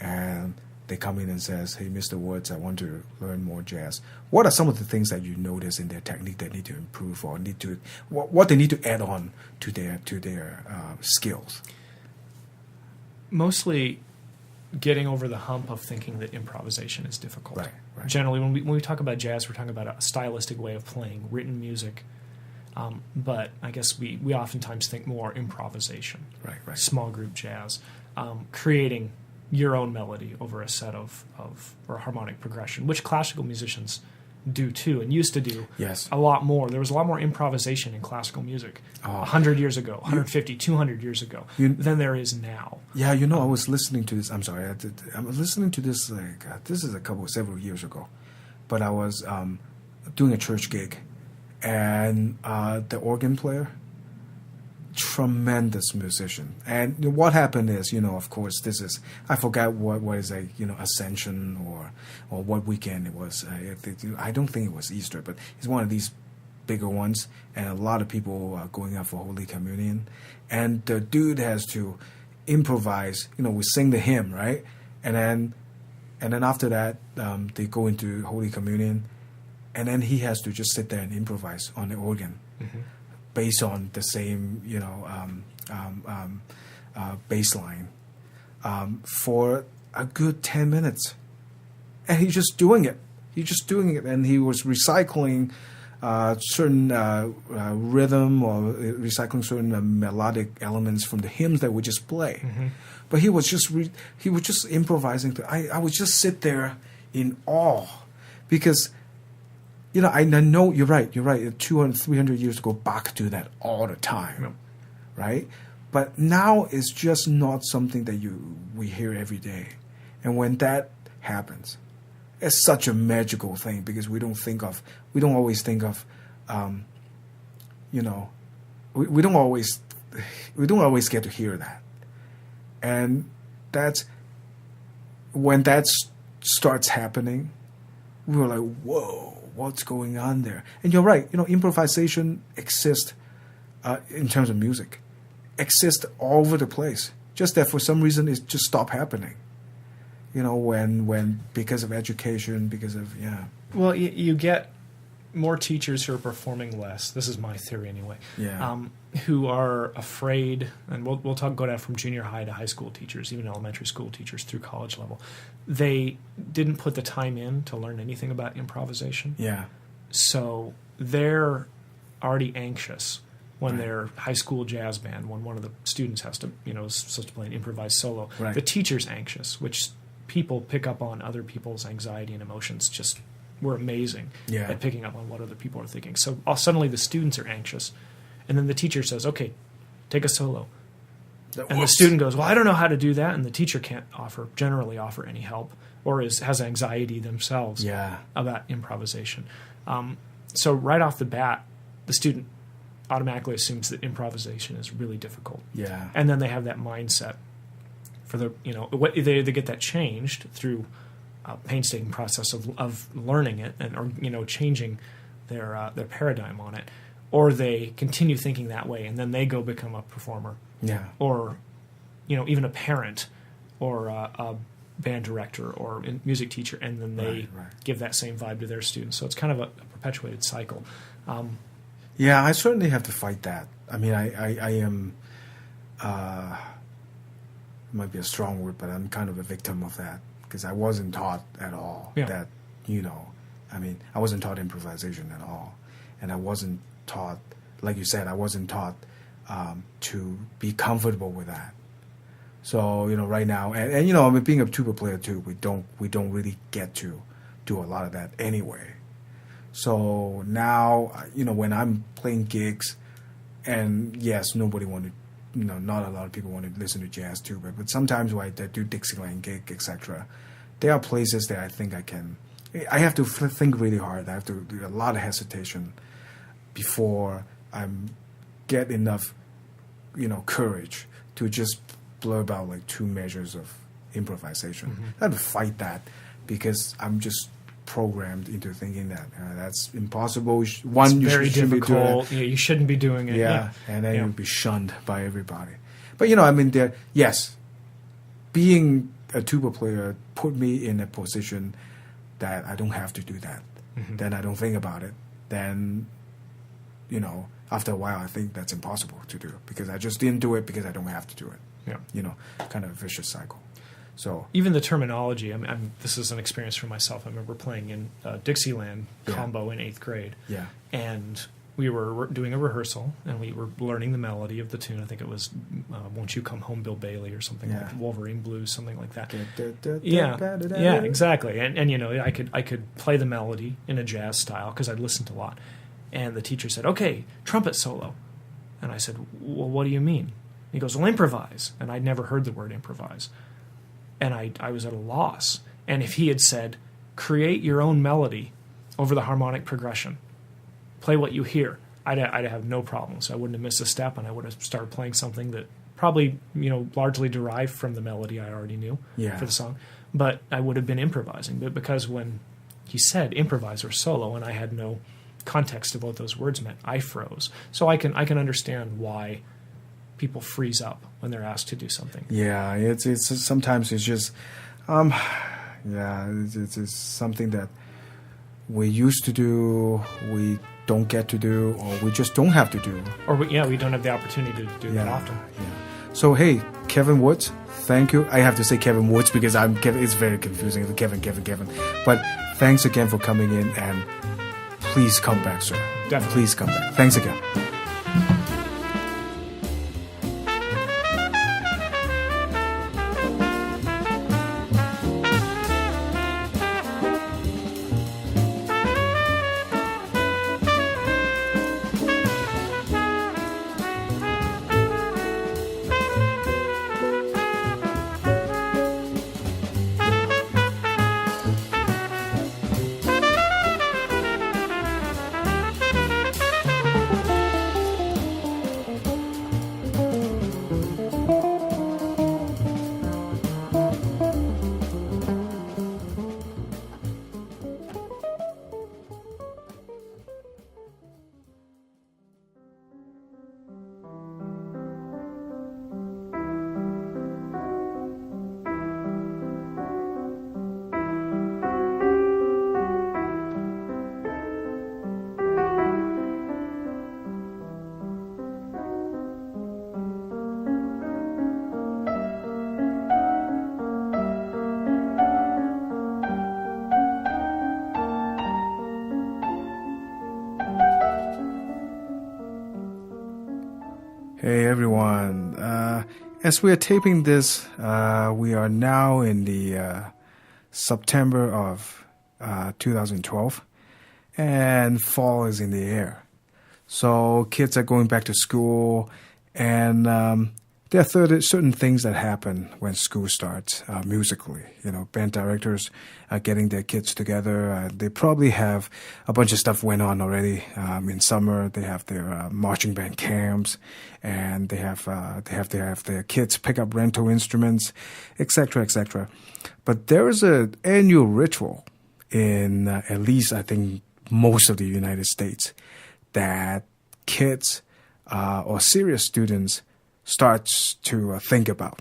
and they come in and says, "Hey, Mr. Woods, I want to learn more jazz." What are some of the things that you notice in their technique that need to improve, or what they need to add on to their skills? Mostly getting over the hump of thinking that improvisation is difficult. Right. Generally, when we talk about jazz, we're talking about a stylistic way of playing written music. But I guess we oftentimes think more improvisation. Right. Small group jazz. Creating your own melody over a set of or harmonic progression, which classical musicians do too, and used to do a lot more. There was a lot more improvisation in classical music 100 years ago, 150, 200 years ago than there is now. Yeah, I was listening to this. I'm sorry. I was listening to this, this is several years ago. But I was doing a church gig, and the organ player, tremendous musician. And what happened is, of course, I forgot what is Ascension or what weekend it was. I don't think it was Easter, but it's one of these bigger ones, and a lot of people are going out for Holy Communion, and the dude has to improvise. We sing the hymn, right, and then after that they go into Holy Communion, and then he has to just sit there and improvise on the organ. Mm-hmm. Based on the same, baseline for a good 10 minutes. And he's just doing it. And he was recycling certain rhythm or recycling certain melodic elements from the hymns that we just play. Mm-hmm. But he was just improvising. I would just sit there in awe, because I know you're right. You're right. 200, 300 years ago, Bach do that all the time, Yep. right? But now it's just not something that we hear every day. And when that happens, it's such a magical thing because we don't always think of, we don't always get to hear that. And that's when that starts happening, we were like, whoa, what's going on there? And you're right, improvisation exists in terms of music, exists all over the place. Just that for some reason it just stopped happening. When because of education, because of Well, you get more teachers who are performing less. This is my theory anyway. Yeah. Who are afraid, and we'll go down from junior high to high school teachers, even elementary school teachers through college level. They didn't put the time in to learn anything about improvisation. Yeah. So they're already anxious when their high school jazz band, when one of the students has to, is supposed to play an improvised solo. Right. The teacher's anxious, which people pick up on other people's anxiety and emotions. Just we're amazing at picking up on what other people are thinking. So suddenly the students are anxious, and then the teacher says, "Okay, take a solo." And the student goes, "Well, I don't know how to do that," and the teacher can't generally offer any help, or has anxiety themselves about improvisation. So right off the bat, the student automatically assumes that improvisation is really difficult. Yeah. And then they have that mindset for they get that changed through a painstaking process of learning it or changing their paradigm on it, or they continue thinking that way and then they go become a performer. Yeah. Or even a parent or a band director or a music teacher, and then they give that same vibe to their students. So it's kind of a perpetuated cycle. Yeah, I certainly have to fight that. I mean, I am, it might be a strong word, but I'm kind of a victim of that because I wasn't taught at all that, I wasn't taught improvisation at all. And I wasn't taught, like you said, I wasn't taught to be comfortable with that. So, right now, and being a tuba player too, we don't really get to do a lot of that anyway. So now, when I'm playing gigs, and yes, nobody wanted, not a lot of people want to listen to jazz too, but sometimes when I do Dixieland gig, etc., there are places that I think I have to think really hard. I have to do a lot of hesitation before I get enough, courage to just blurb out like 2 measures of improvisation. Mm-hmm. I have to fight that because I'm just programmed into thinking that that's impossible. It's very difficult. You shouldn't be doing it. Yeah, and then you'll be shunned by everybody. But being a tuba player put me in a position that I don't have to do that. Mm-hmm. Then I don't think about it. Then, after a while, I think that's impossible to do because I just didn't do it because I don't have to do it. Yeah, kind of a vicious cycle. So even the terminology. This is an experience for myself. I remember playing in Dixieland combo in 8th grade. Yeah, and we were doing a rehearsal, and we were learning the melody of the tune. I think it was "Won't You Come Home, Bill Bailey" or something like Wolverine Blues, something like that. Yeah, exactly. And I could play the melody in a jazz style because I'd listened a lot. And the teacher said, "Okay, trumpet solo," and I said, "Well, what do you mean?" He goes, "Well, improvise," and I'd never heard the word improvise. And I was at a loss. And if he had said, "Create your own melody over the harmonic progression, play what you hear," I'd have no problem. So I wouldn't have missed a step, and I would have started playing something that probably largely derived from the melody I already knew for the song. But I would have been improvising. But because when he said improvise or solo, and I had no context of what those words meant, I froze. So I can understand why people freeze up when they're asked to do something. Yeah, it's sometimes it's just, it's something that we used to do, we don't get to do, or we just don't have to do. Or we don't have the opportunity to do that often. Yeah. So hey, Kevin Woods, thank you. I have to say Kevin Woods because it's very confusing. Kevin. But thanks again for coming in, and please come back, sir. Definitely. Please come back. Thanks again. Hey everyone. As we are taping this, we are now in the September of 2012, and fall is in the air. So kids are going back to school, and there are certain things that happen when school starts musically. You know, band directors are getting their kids together. They probably have a bunch of stuff went on already. In summer, they have their marching band camps, and they have to have their kids pick up rental instruments, etc., etc. But there is an annual ritual in at least I think most of the United States that kids or serious students starts to think about.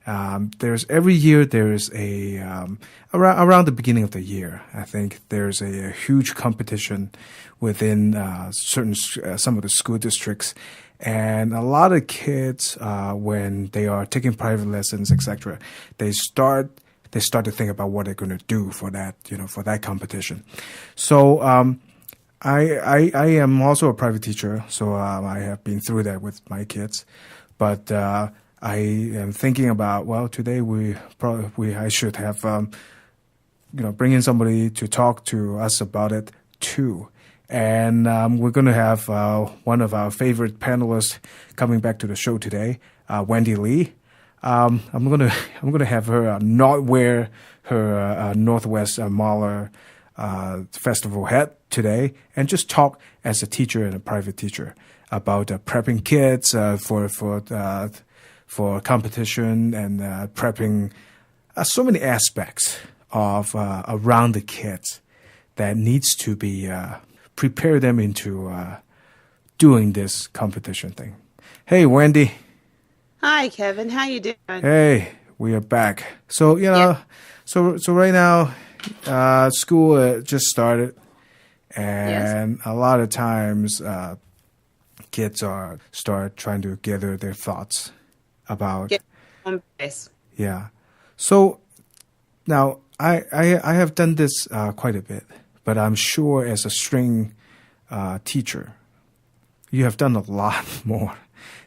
Every year there's around the beginning of the year, I think there's a huge competition within some of the school districts, and a lot of kids when they are taking private lessons, etc., they start to think about what they're going to do for that competition. So I am also a private teacher, so I have been through that with my kids. But I am thinking about, well, today I should have bring in somebody to talk to us about it too. And we're going to have one of our favorite panelists coming back to the show today, Wendy Lee. I'm gonna have her not wear her Northwest Mahler Festival hat today, and just talk as a teacher and a private teacher about prepping kids for competition, and prepping so many aspects of around the kids that needs to be prepare them into doing this competition thing. Hey, Wendy. Hi, Kevin. How you doing? Hey, we are back. So so right now, school just started, and a lot of times kids start trying to gather their thoughts about. Get home base. Yeah. So now I have done this quite a bit, but I'm sure as a string teacher, you have done a lot more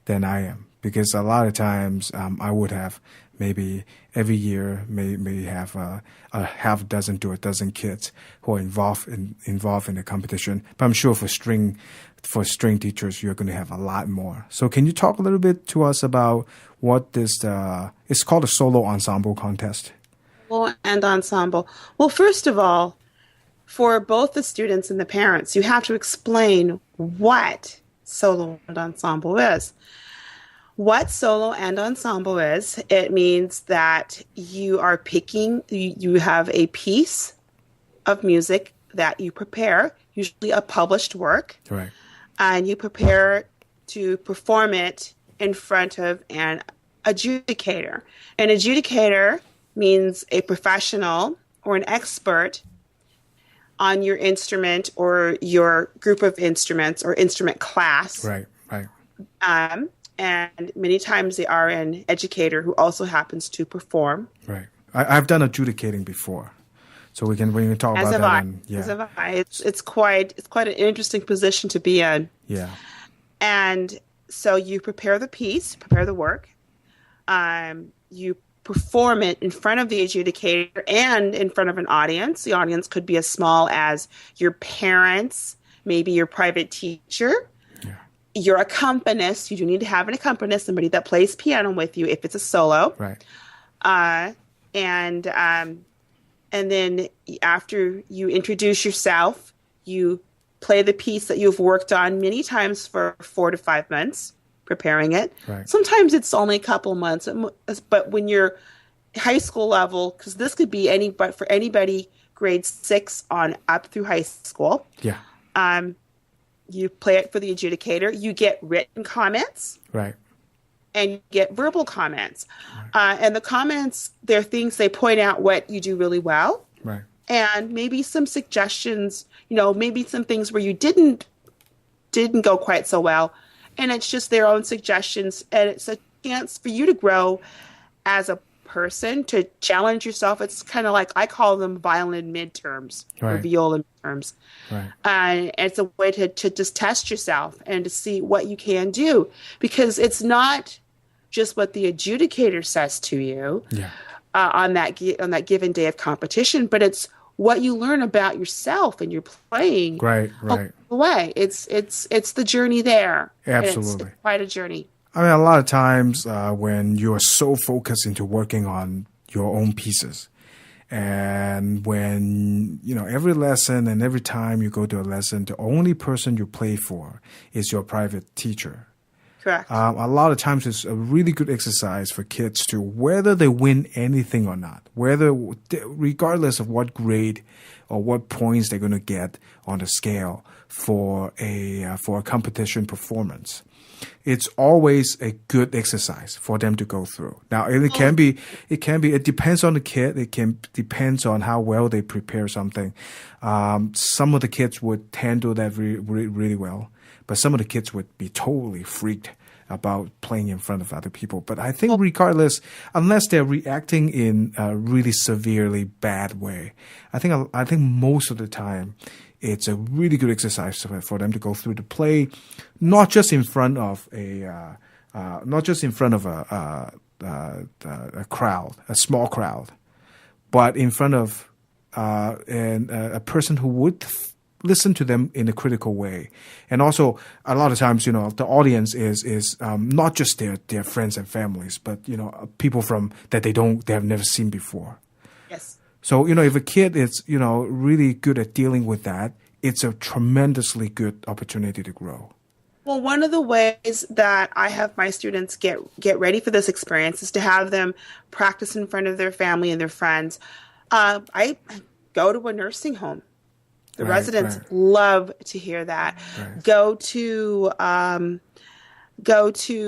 than I am. Because a lot of times I would have maybe every year maybe have a half dozen to a dozen kids who are involved in the competition. But I'm sure for string teachers you're going to have a lot more. So can you talk a little bit to us about what this it's called a solo ensemble contest? Solo and ensemble. Well, first of all, for both the students and the parents, you have to explain what solo and ensemble is. What solo and ensemble is, it means that you are you have a piece of music that you prepare, usually a published work, right, and you prepare to perform it in front of an adjudicator. An adjudicator means a professional or an expert on your instrument or your group of instruments or instrument class. Right. And many times they are an educator who also happens to perform. Right. I've done adjudicating before, so we can talk about that. As have I. It's quite an interesting position to be in. Yeah. And so you prepare the piece, prepare the work. You perform it in front of the adjudicator and in front of an audience. The audience could be as small as your parents, maybe your private teacher. Your accompanist, you do need to have an accompanist, somebody that plays piano with you if it's a solo. Right. And then after you introduce yourself, you play the piece that you've worked on many times for 4 to 5 months, preparing it. Right. Sometimes it's only a couple months, but when you're high school level, because this could be for anybody grade 6 on up through high school. Yeah. You play it for the adjudicator. You get written comments. Right. And you get verbal comments. Right. And the comments, they're things they point out what you do really well. Right. And maybe some suggestions, maybe some things where you didn't go quite so well. And it's just their own suggestions. And it's a chance for you to grow as a person to challenge yourself. It's kind of like, I call them violin midterms or Right. viola midterms. Right. And it's a way to just test yourself and to see what you can do, because it's not just what the adjudicator says to you Yeah. on that given day of competition, but it's what you learn about yourself and your playing Right. Right. along the way. It's the journey there. And Absolutely. it's quite a journey. I mean, a lot of times when you are so focused into working on your own pieces, and when, every lesson and every time you go to a lesson, the only person you play for is your private teacher. Correct. A lot of times it's a really good exercise for kids to, whether they win anything or not, regardless of what grade or what points they're going to get on the scale for a competition performance. It's always a good exercise for them to go through. Now, it depends on the kid. Depends on how well they prepare something. Some of the kids would handle that really well, but some of the kids would be totally freaked about playing in front of other people. But I think regardless, unless they're reacting in a really severely bad way, I think most of the time, it's a really good exercise for them to go through to play, not just in front of a crowd, a small crowd, but in front of a person who would listen to them in a critical way. And also, a lot of times, the audience is not just their friends and families, but people that they have never seen before. Yes. So, if a kid is, really good at dealing with that, it's a tremendously good opportunity to grow. Well, one of the ways that I have my students get ready for this experience is to have them practice in front of their family and their friends. I go to a nursing home. The residents love to hear that. Right. Go to,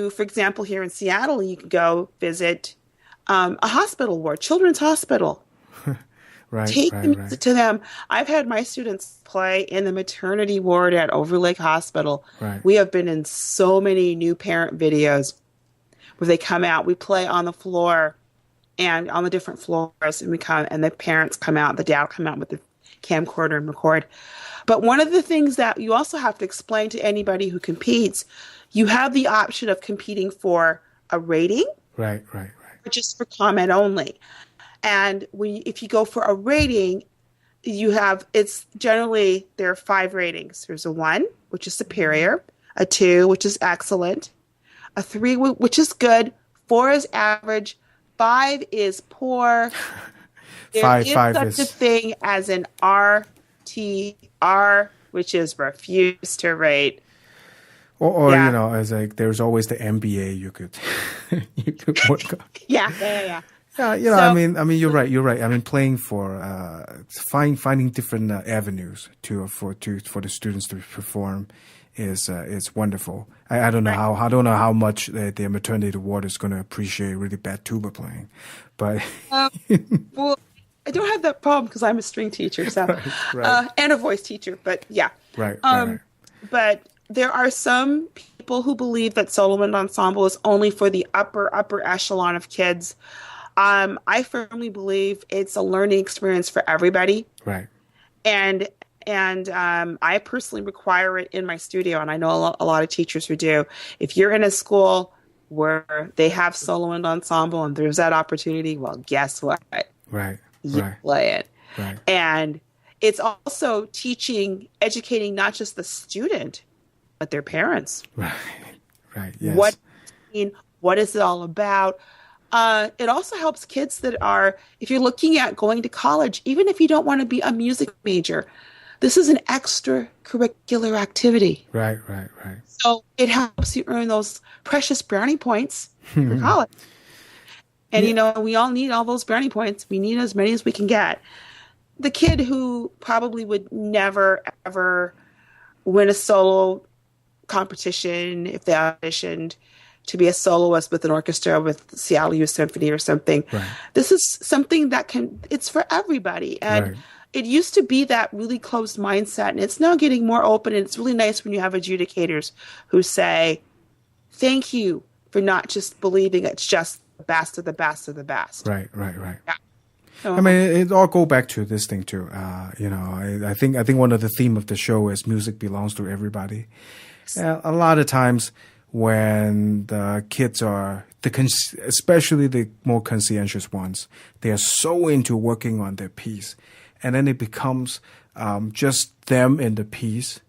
for example, here in Seattle, you can go visit a hospital ward, Children's Hospital. Take the music to them. I've had my students play in the maternity ward at Overlake Hospital. Right. We have been in so many new parent videos where they come out. We play on the floor and on the different floors, and the parents come out, the dad come out with the camcorder and record. But one of the things that you also have to explain to anybody who competes, you have the option of competing for a rating, right, or just for comment only. And if you go for a rating, it's generally, there are 5 ratings. There's a 1, which is superior, a 2, which is excellent, a 3, which is good, 4 is average, 5 is poor. There is such a thing as an RTR, which is refuse to rate. Or as there's always the MBA you could work on. Yeah. Yeah, I mean, you're right. I mean, playing for finding different avenues for the students to perform is wonderful. I don't know how much the maternity ward is going to appreciate really bad tuba playing, but well, I don't have that problem because I'm a string teacher, so and a voice teacher. But yeah, right. But there are some people who believe that solo wind ensemble is only for the upper echelon of kids. I firmly believe it's a learning experience for everybody. Right. And I personally require it in my studio, and I know a lot of teachers who do. If you're in a school where they have solo wind ensemble and there's that opportunity, well, guess what? Right. You play it. Right. And it's also educating not just the student, but their parents. Right. Yes. What is it all about? It also helps kids that are, if you're looking at going to college, even if you don't want to be a music major, this is an extracurricular activity. Right. So it helps you earn those precious brownie points for college. And, we all need all those brownie points. We need as many as we can get. The kid who probably would never, ever win a solo competition if they auditioned to be a soloist with an orchestra with Seattle Youth Symphony or something. Right. This is something that it's for everybody. And it used to be that really closed mindset, and it's now getting more open. And it's really nice when you have adjudicators who say, thank you for not just believing it's just best of the best of the best. Right. Yeah. So, I mean, it all go back to this thing too. I think one of the theme of the show is music belongs to everybody. A lot of times when the kids are especially the more conscientious ones, they are so into working on their piece, and then it becomes just them and the piece,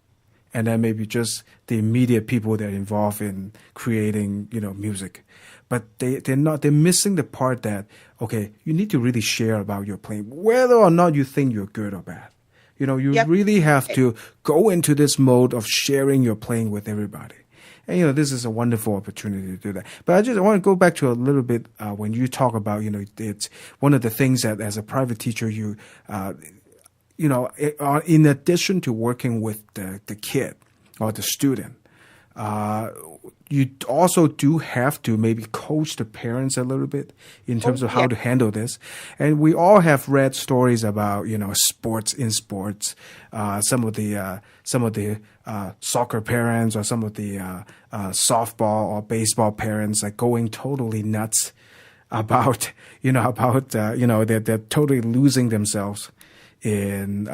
and then maybe just the immediate people that are involved in creating, music. But they're missing the part that, okay, you need to really share about your playing, whether or not you think you're good or bad. You Yep. really have to go into this mode of sharing your playing with everybody. And, this is a wonderful opportunity to do that. But I want to go back to a little bit when you talk about, it's one of the things that as a private teacher, in addition to working with the kid or the student, you also do have to maybe coach the parents a little bit in terms of how to handle this. And we all have read stories about, sports, some of the soccer parents or some of the softball or baseball parents like going totally nuts about they're totally losing themselves in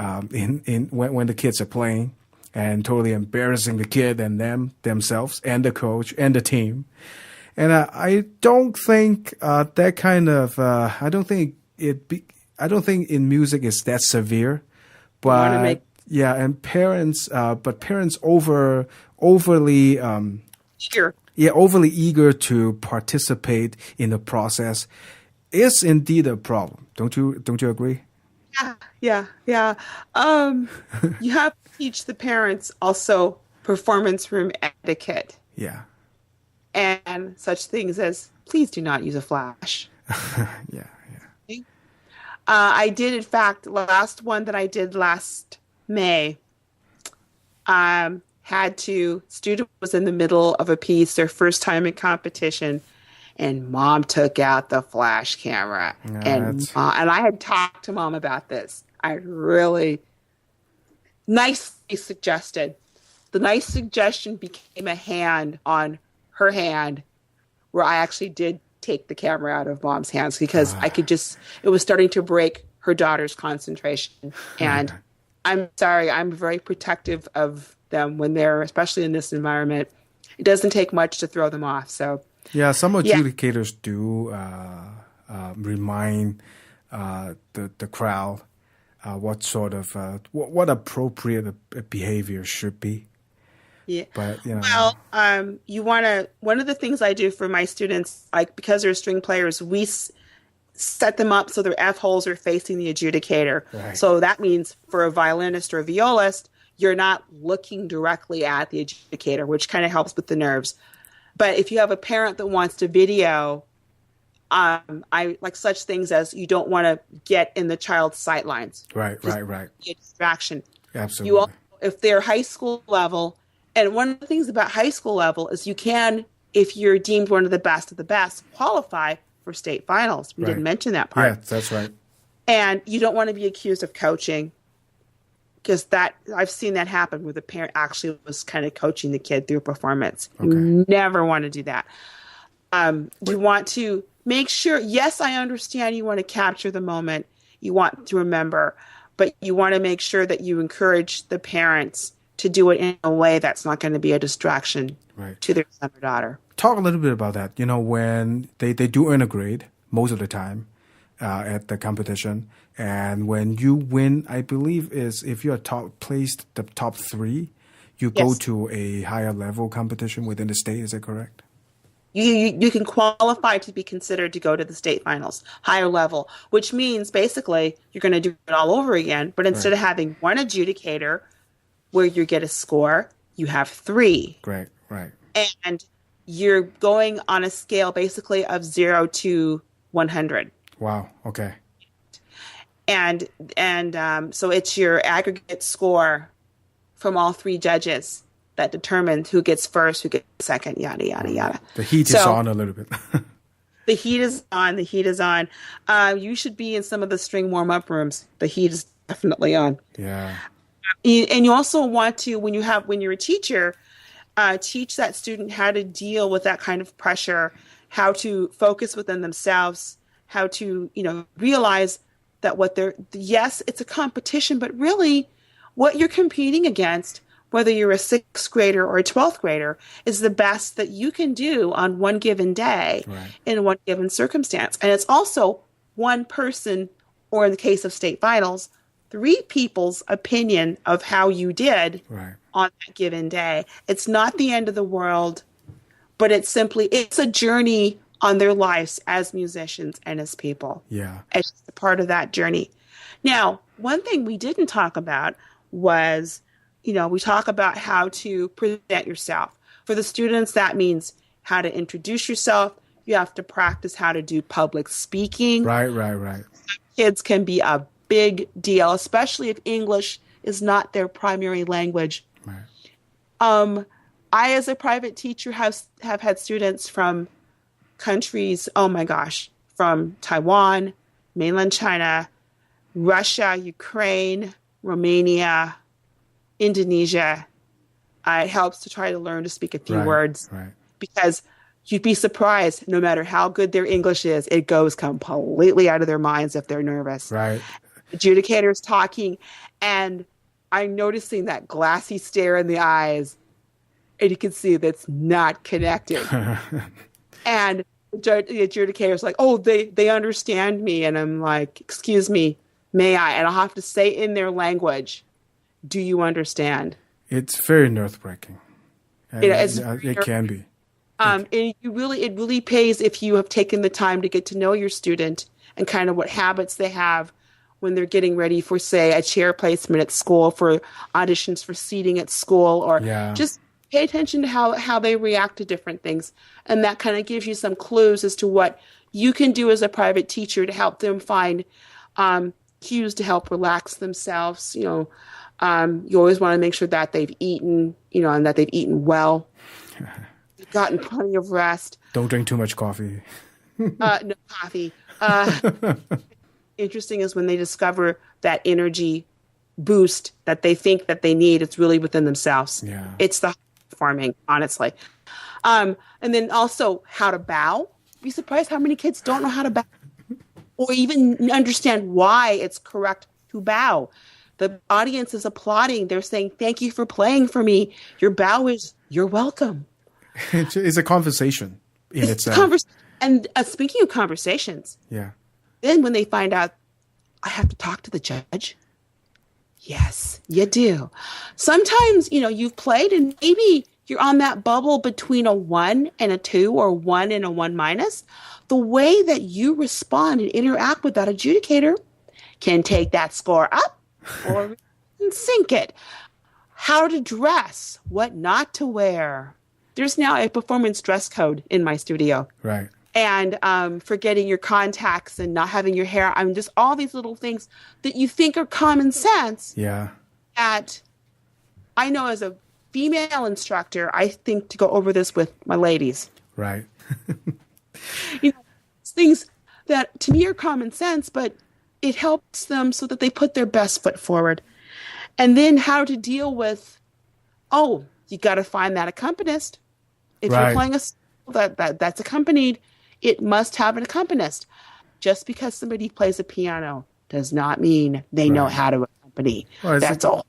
when the kids are playing, and totally embarrassing the kid and themselves and the coach and the team. And I don't think that kind of I don't think in music it's that severe, but and parents overly sure. overly eager to participate in the process is indeed a problem. Don't you agree? Yeah. You have to teach the parents also performance room etiquette. Yeah. And such things as, please do not use a flash. Yeah. I did, in fact, last one that I did last May, student was in the middle of a piece, their first time in competition, and mom took out the flash camera. And I had talked to mom about this. I really nicely suggested. The nice suggestion became a hand on her hand where I actually did take the camera out of mom's hands because it was starting to break her daughter's concentration. And I'm sorry, I'm very protective of them when they're, especially in this environment. It doesn't take much to throw them off. So yeah, some adjudicators do remind the crowd what sort of what appropriate behavior should be. Yeah. But well, you want to. One of the things I do for my students, like because they're string players, we set them up so their F holes are facing the adjudicator. Right. So that means for a violinist or a violist, you're not looking directly at the adjudicator, which kind of helps with the nerves. But if you have a parent that wants to video, I like such things as you don't want to get in the child's sight lines. Right. Be a distraction. Absolutely. You also, if they're high school level, and one of the things about high school level is you can, if you're deemed one of the best, qualify for state finals. We didn't mention that part. Yeah, that's right. And you don't want to be accused of coaching, because I've seen that happen where the parent actually was kind of coaching the kid through performance. Okay. You never want to do that. You want to make sure, yes, I understand you want to capture the moment, you want to remember, but you want to make sure that you encourage the parents to do it in a way that's not going to be a distraction to their son or daughter. Talk a little bit about that. When they do earn a grade most of the time at the competition, and when you win, I believe is if you're placed the top 3, you go to a higher level competition within the state. Is that correct? You can qualify to be considered to go to the state finals, higher level, which means basically you're going to do it all over again. But instead of having one adjudicator where you get a score, you have 3. Right. And you're going on a scale basically of 0 to 100. Wow. Okay. And so it's your aggregate score from all 3 judges that determines who gets first, who gets second, yada, yada, yada. The heat is on a little bit. The heat is on. You should be in some of the string warm-up rooms. The heat is definitely on. Yeah. And you also want to, when you're a teacher, teach that student how to deal with that kind of pressure, how to focus within themselves, how to, realize that yes, it's a competition, but really what you're competing against, whether you're a 6th grader or a 12th grader, is the best that you can do on one given day in one given circumstance. And it's also one person, or in the case of state finals, 3 people's opinion of how you did on that given day. It's not the end of the world, but it's a journey on their lives as musicians and as people. Yeah. It's just a part of that journey. Now, one thing we didn't talk about was, we talk about how to present yourself. For the students, that means how to introduce yourself. You have to practice how to do public speaking. Right. Kids can be a big deal, especially if English is not their primary language. Right. I, as a private teacher, have had students from countries, from Taiwan, mainland China, Russia, Ukraine, Romania, Indonesia. It helps to try to learn to speak a few words, because you'd be surprised, no matter how good their English is, it goes completely out of their minds if they're nervous. Right. Adjudicators talking, and I'm noticing that glassy stare in the eyes, and you can see that's not connected. And the adjudicator's like, oh, they understand me. And I'm like, excuse me, may I? And I'll have to say in their language, do you understand? It's very nerve-wracking. It can be. And it really pays if you have taken the time to get to know your student and kind of what habits they have when they're getting ready for, say, a chair placement at school, for auditions for seating at school, or just pay attention to how they react to different things. And that kind of gives you some clues as to what you can do as a private teacher to help them find cues to help relax themselves. You always want to make sure that they've eaten, and that they've eaten well, gotten plenty of rest. Don't drink too much coffee. No coffee. Interesting is when they discover that energy boost that they think that they need, it's really within themselves. Yeah. It's the farming, honestly. And then also how to bow. You'd be surprised how many kids don't know how to bow or even understand why it's correct to bow. The audience is applauding. They're saying, thank you for playing for me. Your bow is, you're welcome. It's a conversation in itself. And speaking of conversations, then when they find out, I have to talk to the judge. Yes, you do. Sometimes, you've played and maybe you're on that bubble between a 1 and a 2 or 1 and a 1 minus. The way that you respond and interact with that adjudicator can take that score up or sink it. How to dress, what not to wear. There's now a performance dress code in my studio. Right. And forgetting your contacts and not having your hair. Just all these little things that you think are common sense. Yeah. That I know as a female instructor, I think to go over this with my ladies. Right. Things that to me are common sense, but it helps them so that they put their best foot forward. And then how to deal with, you got to find that accompanist. If you're playing that's accompanied, it must have an accompanist. Just because somebody plays a piano does not mean they know how to accompany. Well, that's all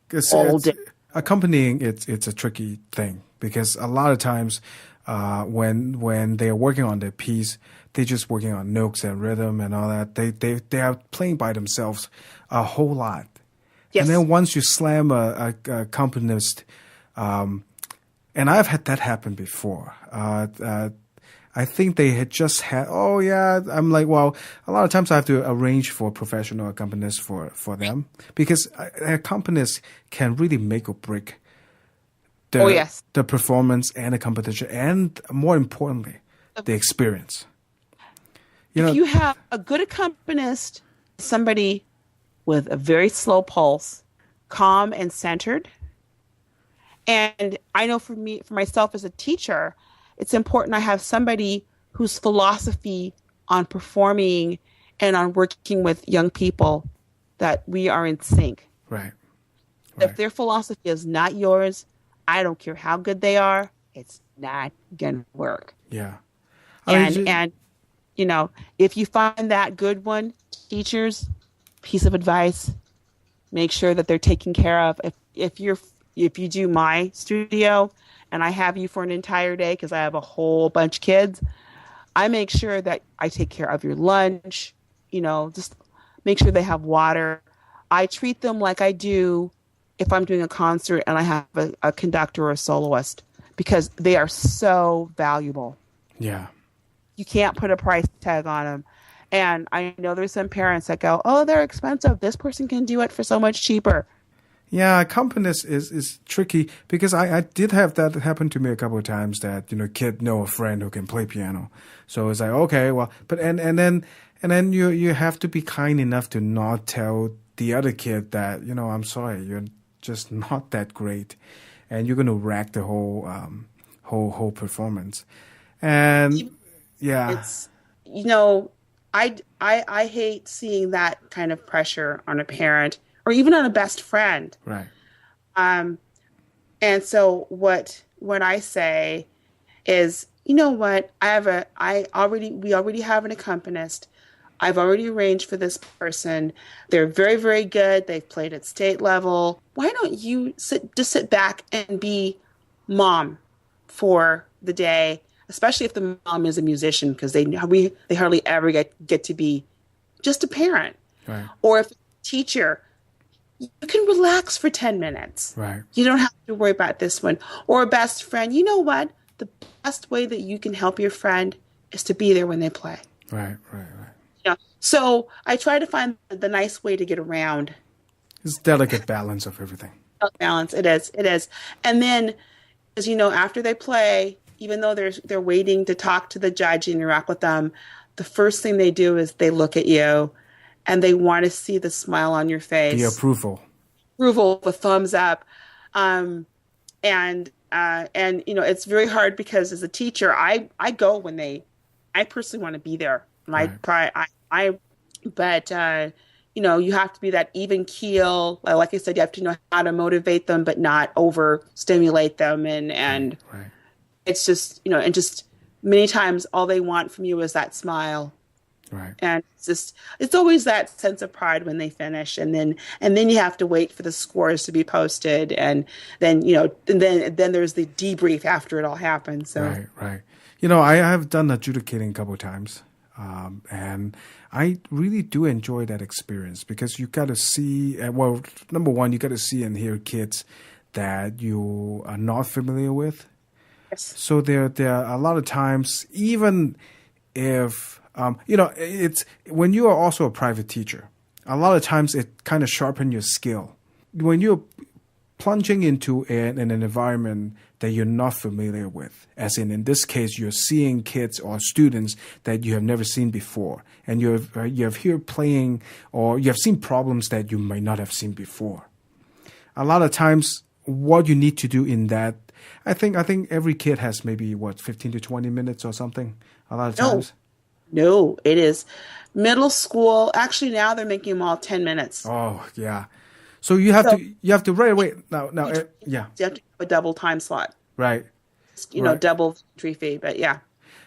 different. Accompanying, it's a tricky thing because a lot of times when they're working on their piece, they're just working on notes and rhythm and all that. They are playing by themselves a whole lot. Yes. And then once you slam a accompanist, and I've had that happen before. I think they had just had, I'm like, well, a lot of times I have to arrange for professional accompanists for them because accompanists can really make or break the performance and the competition and, more importantly, the experience. If you have a good accompanist, somebody with a very slow pulse, calm and centered, and I know for myself as a teacher, it's important I have somebody whose philosophy on performing and on working with young people that we are in sync. Right. If their philosophy is not yours, I don't care how good they are, it's not going to work. Yeah. And if you find that good one, teachers, piece of advice, make sure that they're taken care of. If you do my studio and I have you for an entire day because I have a whole bunch of kids, I make sure that I take care of your lunch, just make sure they have water. I treat them like I do if I'm doing a concert and I have a conductor or a soloist, because they are so valuable. Yeah. You can't put a price tag on them. And I know there's some parents that go, oh, they're expensive. This person can do it for so much cheaper. Yeah, accompanist is tricky because I did have that happen to me a couple of times that, kid know a friend who can play piano. So it's like, okay, well, but and then you have to be kind enough to not tell the other kid that, I'm sorry, you're just not that great. And you're going to wreck the whole performance. And yeah. It's, I hate seeing that kind of pressure on a parent or even on a best friend. Right. And so what I say is, you know what? We already have an accompanist. I've already arranged for this person. They're very, very good. They've played at state level. Why don't you sit back and be mom for the day, especially if the mom is a musician, because they hardly ever get to be just a parent. Right. Or if it's a teacher, you can relax for 10 minutes. Right. You don't have to worry about this one. Or a best friend. You know what? The best way that you can help your friend is to be there when they play. Right. So I try to find the nice way to get around. It's delicate balance of everything. Balance. It is. And then, as you know, after they play, even though they're waiting to talk to the judge and interact with them, the first thing they do is they look at you and they want to see the smile on your face. The approval. The thumbs up. And it's very hard because as a teacher, I go when I personally want to be there. But you have to be that even keel. Like I said, you have to know how to motivate them, but not overstimulate them. And right. It's just, and just many times all they want from you is that smile. Right. And it's always that sense of pride when they finish. And then you have to wait for the scores to be posted. And then, then there's the debrief after it all happens. So. Right. I have done adjudicating a couple of times. And I really do enjoy that experience because you got to see, number one, you got to see and hear kids that you are not familiar with. Yes. So there are a lot of times, even if, it's when you are also a private teacher, a lot of times it kind of sharpens your skill. When you're plunging into an environment that you're not familiar with, as in this case, you're seeing kids or students that you have never seen before, and you have here playing, or you have seen problems that you might not have seen before. A lot of times, what you need to do in that, I think every kid has maybe 15 to 20 minutes or something. A lot of times. No, it is middle school. Actually, now they're making them all 10 minutes. Oh yeah. So you have to right away now. Yeah. You have to have a double time slot. Right. Double entry fee, but yeah.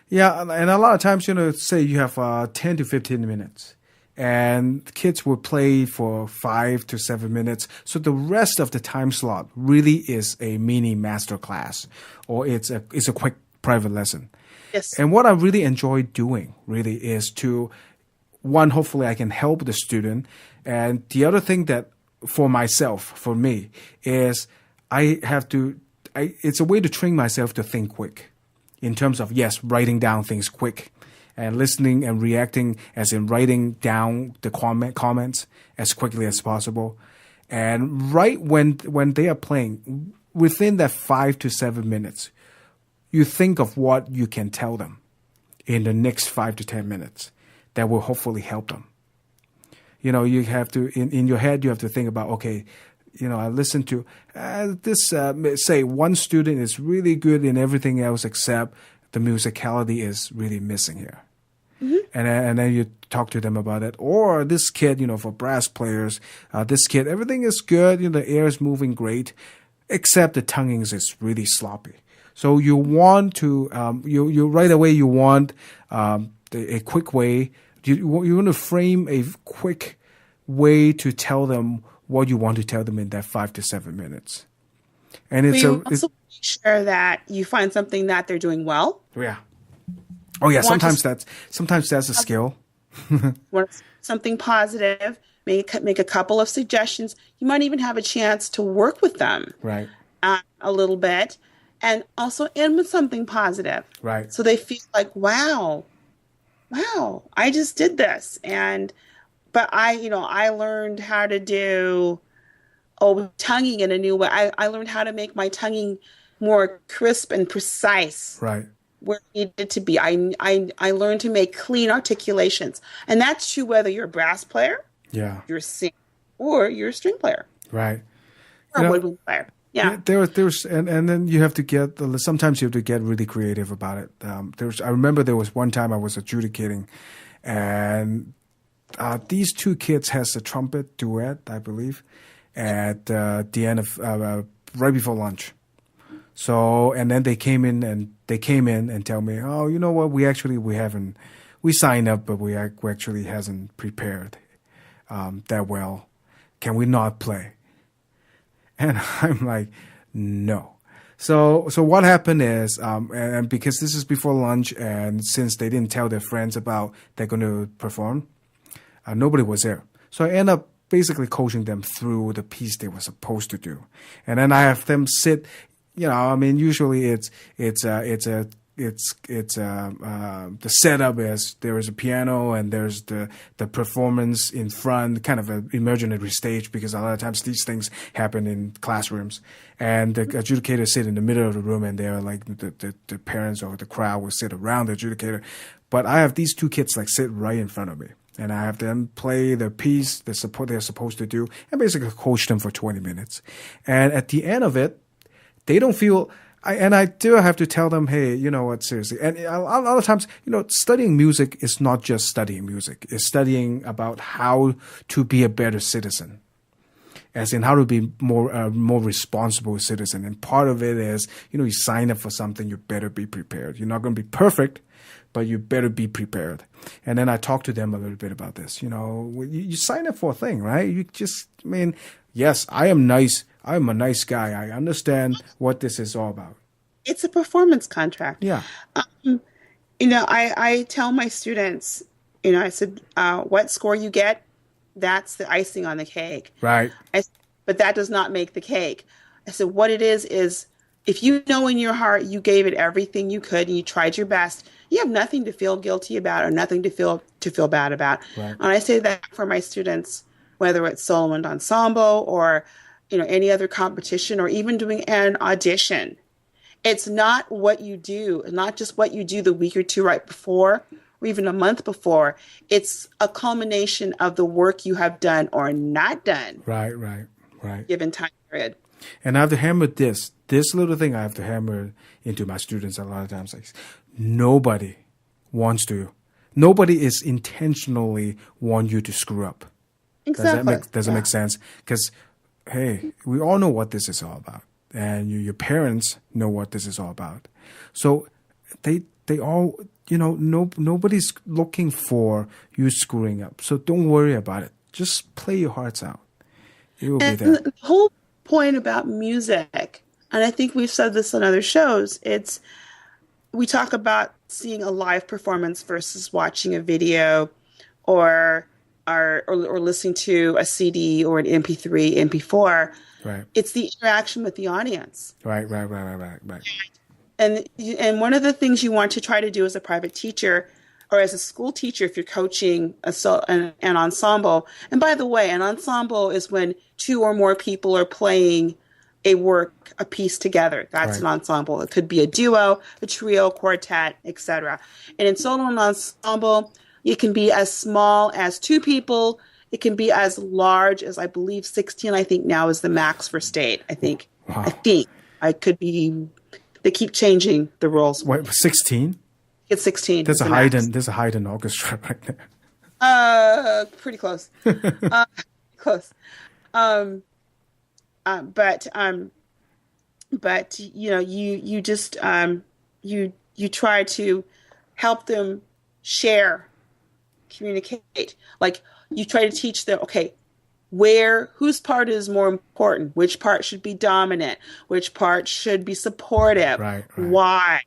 Yeah, and a lot of times, say you have 10 to 15 minutes, and kids will play for 5 to 7 minutes. So the rest of the time slot really is a mini master class, or it's a quick private lesson. Yes. And what I really enjoy doing really is to, one, hopefully I can help the student, and the other thing that for me, is it's a way to train myself to think quick in terms of, yes, writing down things quick and listening and reacting, as in writing down the comments as quickly as possible. And right when they are playing, within that 5 to 7 minutes, you think of what you can tell them in the next 5 to 10 minutes that will hopefully help them. You have to, in your head, you have to think about, okay, I listened to this, say one student is really good in everything else except the musicality is really missing here. Mm-hmm. And then you talk to them about it. Or this kid, for brass players, this kid, everything is good, the air is moving great, except the tonguing is really sloppy. So you want to you right away you want a quick way. You want to frame a quick way to tell them what you want to tell them in that 5 to 7 minutes. And it's you also make sure that you find something that they're doing well. yeah. Oh yeah, sometimes that's a skill. Something positive. Make a couple of suggestions. You might even have a chance to work with them, Right. A little bit, and also end with something positive. Right. So they feel like, wow, I just did this, but I learned how to do tonguing in a new way. I learned how to make my tonguing more crisp and precise. Right. Where it needed to be. I learned to make clean articulations. And that's true whether you're a brass player, Yeah. you're a singer, or you're a string player. Right. Or a woodwind player. Yeah. There's and then you have to sometimes you have to get really creative about it. I remember there was one time I was adjudicating, and these two kids has a trumpet duet, I believe, at the end of right before lunch. So, and then they came in and tell me, oh, you know what? We signed up, but we actually hasn't prepared that well. Can we not play? And I'm like, no. So what happened is, and because this is before lunch, and since they didn't tell their friends about they're going to perform, nobody was there. So I end up basically coaching them through the piece they were supposed to do, and then I have them sit. Usually the setup is there is a piano and there's the performance in front, kind of an imaginary stage, because a lot of times these things happen in classrooms, and the adjudicators sit in the middle of the room, and they're like the parents or the crowd will sit around the adjudicator. But I have these two kids like sit right in front of me, and I have them play the piece they're supposed to do, and basically coach them for 20 minutes. And at the end of it, they don't feel, I do have to tell them, hey, you know what, seriously. And a lot of times, studying music is not just studying music. It's studying about how to be a better citizen, as in how to be more responsible citizen. And part of it is, you sign up for something, you better be prepared. You're not going to be perfect, but you better be prepared. And then I talk to them a little bit about this. You sign up for a thing, right? Yes, I am nice. I'm a nice guy. I understand what this is all about. It's a performance contract. Yeah. I tell my students, I said, what score you get, that's the icing on the cake. Right. But that does not make the cake. I said, what it is if you know in your heart you gave it everything you could and you tried your best, you have nothing to feel guilty about or nothing to feel bad about. Right. And I say that for my students, whether it's solo and ensemble or any other competition or even doing an audition. It's not what you do, not just what you do the week or two right before or even a month before. It's a culmination of the work you have done or not done. Right. Given time period. And I have to hammer this little thing I have to hammer into my students a lot of times. Like, nobody is intentionally want you to screw up. Exactly. Does that make sense? Because, hey, we all know what this is all about, and your parents know what this is all about. So they all, nobody's looking for you screwing up. So don't worry about it. Just play your hearts out. It will be there. The whole point about music, and I think we've said this on other shows, we talk about seeing a live performance versus watching a video or listening to a CD or an MP3, MP4. Right. It's the interaction with the audience. Right. And one of the things you want to try to do as a private teacher or as a school teacher, if you're coaching an ensemble, and by the way, an ensemble is when two or more people are playing a piece together. That's right. An ensemble. It could be a duo, a trio, quartet, etc. And in solo and ensemble, it can be as small as 2 people. It can be as large as, I believe, 16, I think now is the max for state. I think. Wow. I could be, they keep changing the rules. What, 16? It's 16. There's a Haydn orchestra right there. Pretty close. Close. But but you just you try to help them share, communicate. Like you try to teach them, okay, whose part is more important, which part should be dominant, which part should be supportive, Right. why.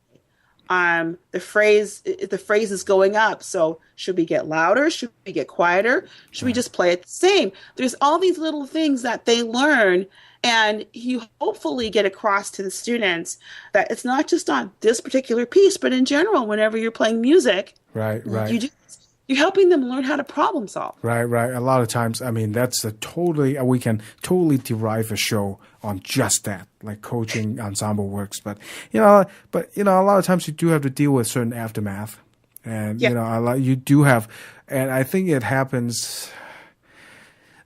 If the phrase is going up, so should we get louder? Should we get quieter? Should we just play it the same? There's all these little things that they learn, and you hopefully get across to the students that it's not just on this particular piece, but in general, whenever you're playing music, Right. you're helping them learn how to problem solve. Right. A lot of times, I mean, we can totally derive a show on just that, like coaching ensemble works. But a lot of times you do have to deal with certain aftermath, and you do have, and I think it happens.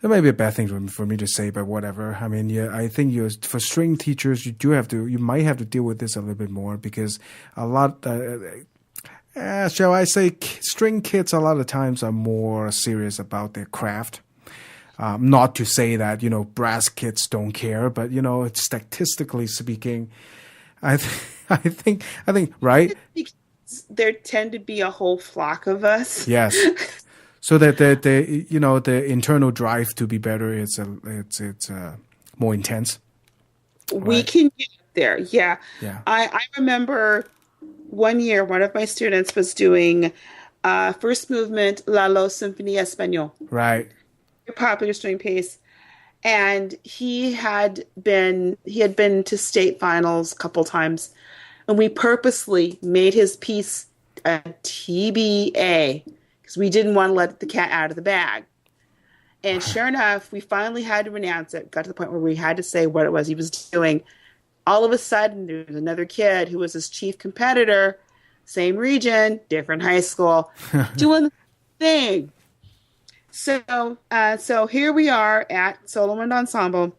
It may be a bad thing for me to say, but whatever. I mean, I think for string teachers, you might have to deal with this a little bit more because a lot. Shall I say, string kids a lot of times are more serious about their craft. Not to say that, brass kids don't care, but, statistically speaking, I think, right? There tend to be a whole flock of us. Yes. So that the internal drive to be better, it's more intense. We can get there. Yeah. Yeah. I remember one year, one of my students was doing first movement La Lo Symphonie Espagnole. Right. A popular string piece. And he had been to state finals a couple times. And we purposely made his piece a TBA because we didn't want to let the cat out of the bag. And sure enough, we finally had to announce it. Got to the point where we had to say what it was he was doing. All of a sudden, there was another kid who was his chief competitor, same region, different high school, doing the thing. So here we are at Solo Wind Ensemble,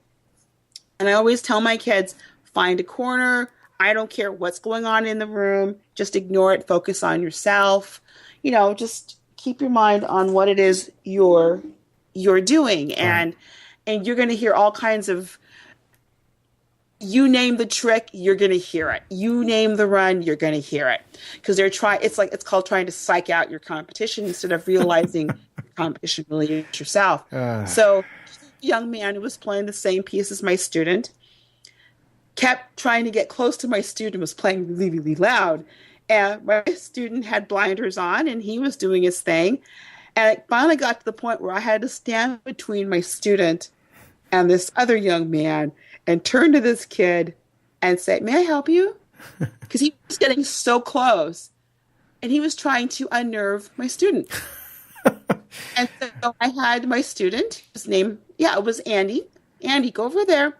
and I always tell my kids, find a corner. I don't care what's going on in the room. Just ignore it. Focus on yourself. Just keep your mind on what it is you're doing, and you're going to hear all kinds of. You name the trick, you're going to hear it. You name the run, you're going to hear it. Because it's called trying to psych out your competition instead of realizing your competition really is yourself. So, the young man who was playing the same piece as my student kept trying to get close to my student, was playing really, really loud. And my student had blinders on and he was doing his thing. And it finally got to the point where I had to stand between my student and this other young man and turn to this kid and say, "May I help you?" Because he was getting so close. And he was trying to unnerve my student. And so I had my student, his name, it was Andy. Andy, go over there.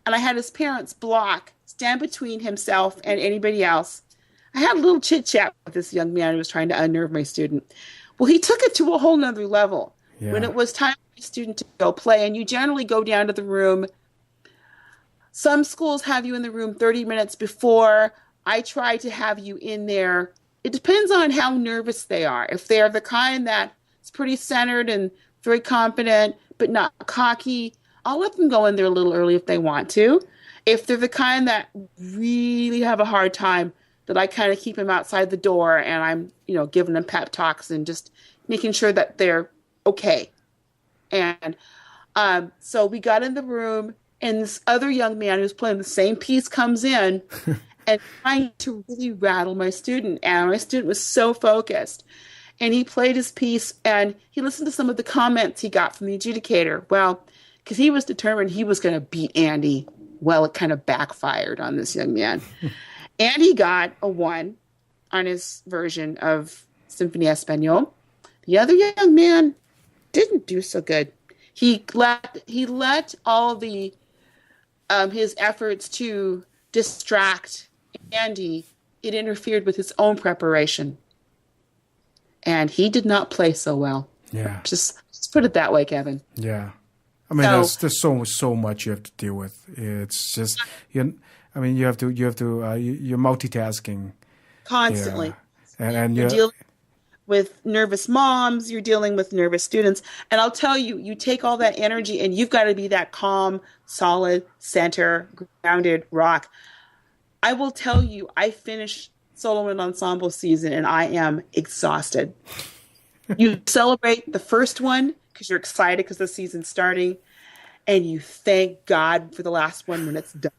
And I had his parents stand between himself and anybody else. I had a little chit-chat with this young man who was trying to unnerve my student. Well, he took it to a whole nother level. Yeah. When it was time for the student to go play, and you generally go down to the room. Some schools have you in the room 30 minutes before. I try to have you in there. It depends on how nervous they are. If they're the kind that's pretty centered and very confident, but not cocky, I'll let them go in there a little early if they want to. If they're the kind that really have a hard time, that I kind of keep them outside the door and I'm, giving them pep talks and just making sure that they're okay. And so we got in the room, and this other young man who's playing the same piece comes in and trying to really rattle my student. And my student was so focused. And he played his piece, and he listened to some of the comments he got from the adjudicator. Well, because he was determined he was going to beat Andy. Well, it kind of backfired on this young man. Andy got a 1 on his version of Symphonie Espagnole. The other young man didn't do so good. He let all the his efforts to distract Andy. It interfered with his own preparation, and he did not play so well. Yeah, just put it that way, Kevin. Yeah, I mean, there's so much you have to deal with. It's just you're multitasking constantly, and you're dealing with nervous moms, you're dealing with nervous students. And I'll tell you, you take all that energy and you've got to be that calm, solid, center, grounded rock. I will tell you, I finished solo and ensemble season and I am exhausted. You celebrate the first one because you're excited because the season's starting, and you thank God for the last one when it's done.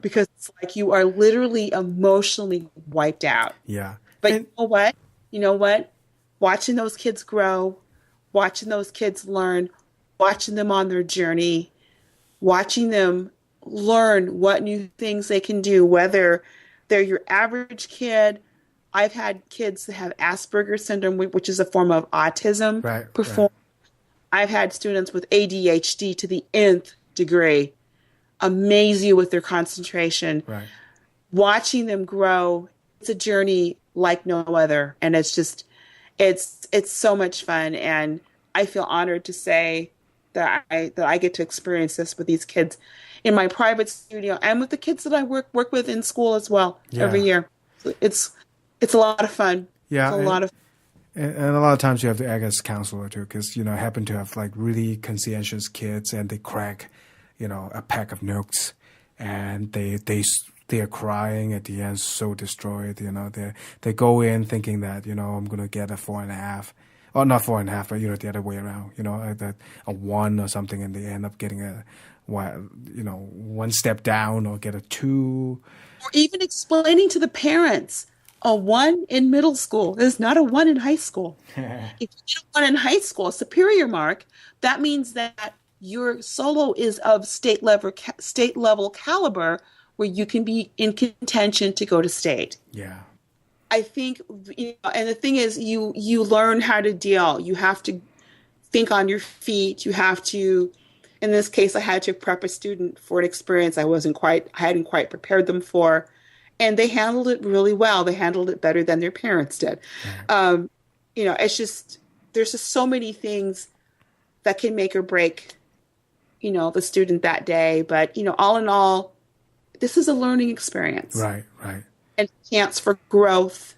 Because it's like you are literally emotionally wiped out. Yeah. But you know what? You know what? Watching those kids grow, watching those kids learn, watching them on their journey, watching them learn what new things they can do, whether they're your average kid. I've had kids that have Asperger's syndrome, which is a form of autism, perform. Right. I've had students with ADHD to the nth degree amaze you with their concentration. Right. Watching them grow, it's a journey like no other. And it's just, it's so much fun. And I feel honored to say that I get to experience this with these kids in my private studio and with the kids that I work with in school as well every year. It's a lot of fun. Yeah. It's a lot of fun. And a lot of times you have to act as counselor too, because, I happen to have like really conscientious kids and they crack, a pack of notes and they are crying at the end, so destroyed, they go in thinking that, I'm going to get a 4.5, or not 4.5, but, the other way around, a 1 or something, and they end up getting a, one step down or get a 2. Or even explaining to the parents, a 1 in middle school is not a 1 in high school. If you get a 1 in high school, a superior mark, that means that your solo is of state level caliber where you can be in contention to go to state. Yeah. I think, and the thing is, you learn how to deal. You have to think on your feet. You have to, in this case, I had to prep a student for an experience I hadn't quite prepared them for. And they handled it really well. They handled it better than their parents did. Mm-hmm. It's just, there's just so many things that can make or break, the student that day. But, all in all, this is a learning experience. Right. And a chance for growth.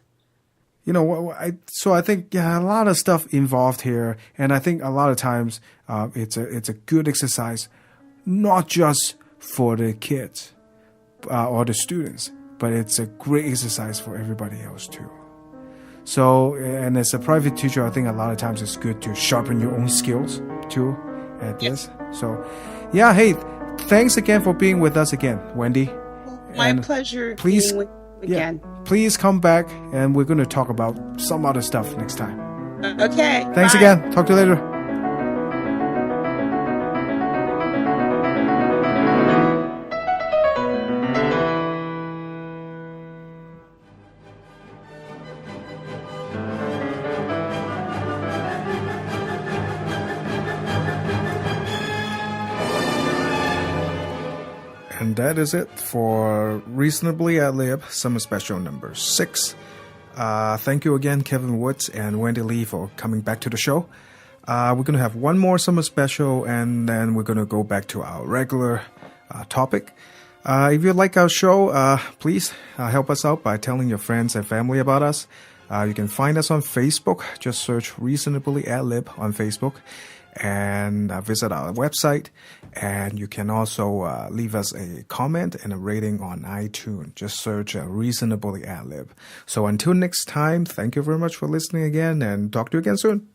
So I think, a lot of stuff involved here. And I think a lot of times it's a good exercise, not just for the kids or the students, but it's a great exercise for everybody else too. So, and as a private teacher, I think a lot of times it's good to sharpen your own skills too at this. So, hey, thanks again for being with us again, Wendy. My pleasure. Please, being with you again. Please come back, and we're going to talk about some other stuff next time. Okay. Thanks bye. again. Talk to you later. And that is it for Reasonably Ad Lib Summer Special number 6. Thank you again, Kevin Woods and Wendy Lee, for coming back to the show. We're going to have one more summer special, and then we're going to go back to our regular topic. If you like our show, please help us out by telling your friends and family about us. You can find us on Facebook. Just search Reasonably Ad Lib on Facebook. And visit our website, and you can also leave us a comment and a rating on iTunes. Just search Reasonably Ad Lib. So until next time, thank you very much for listening again, and talk to you again soon.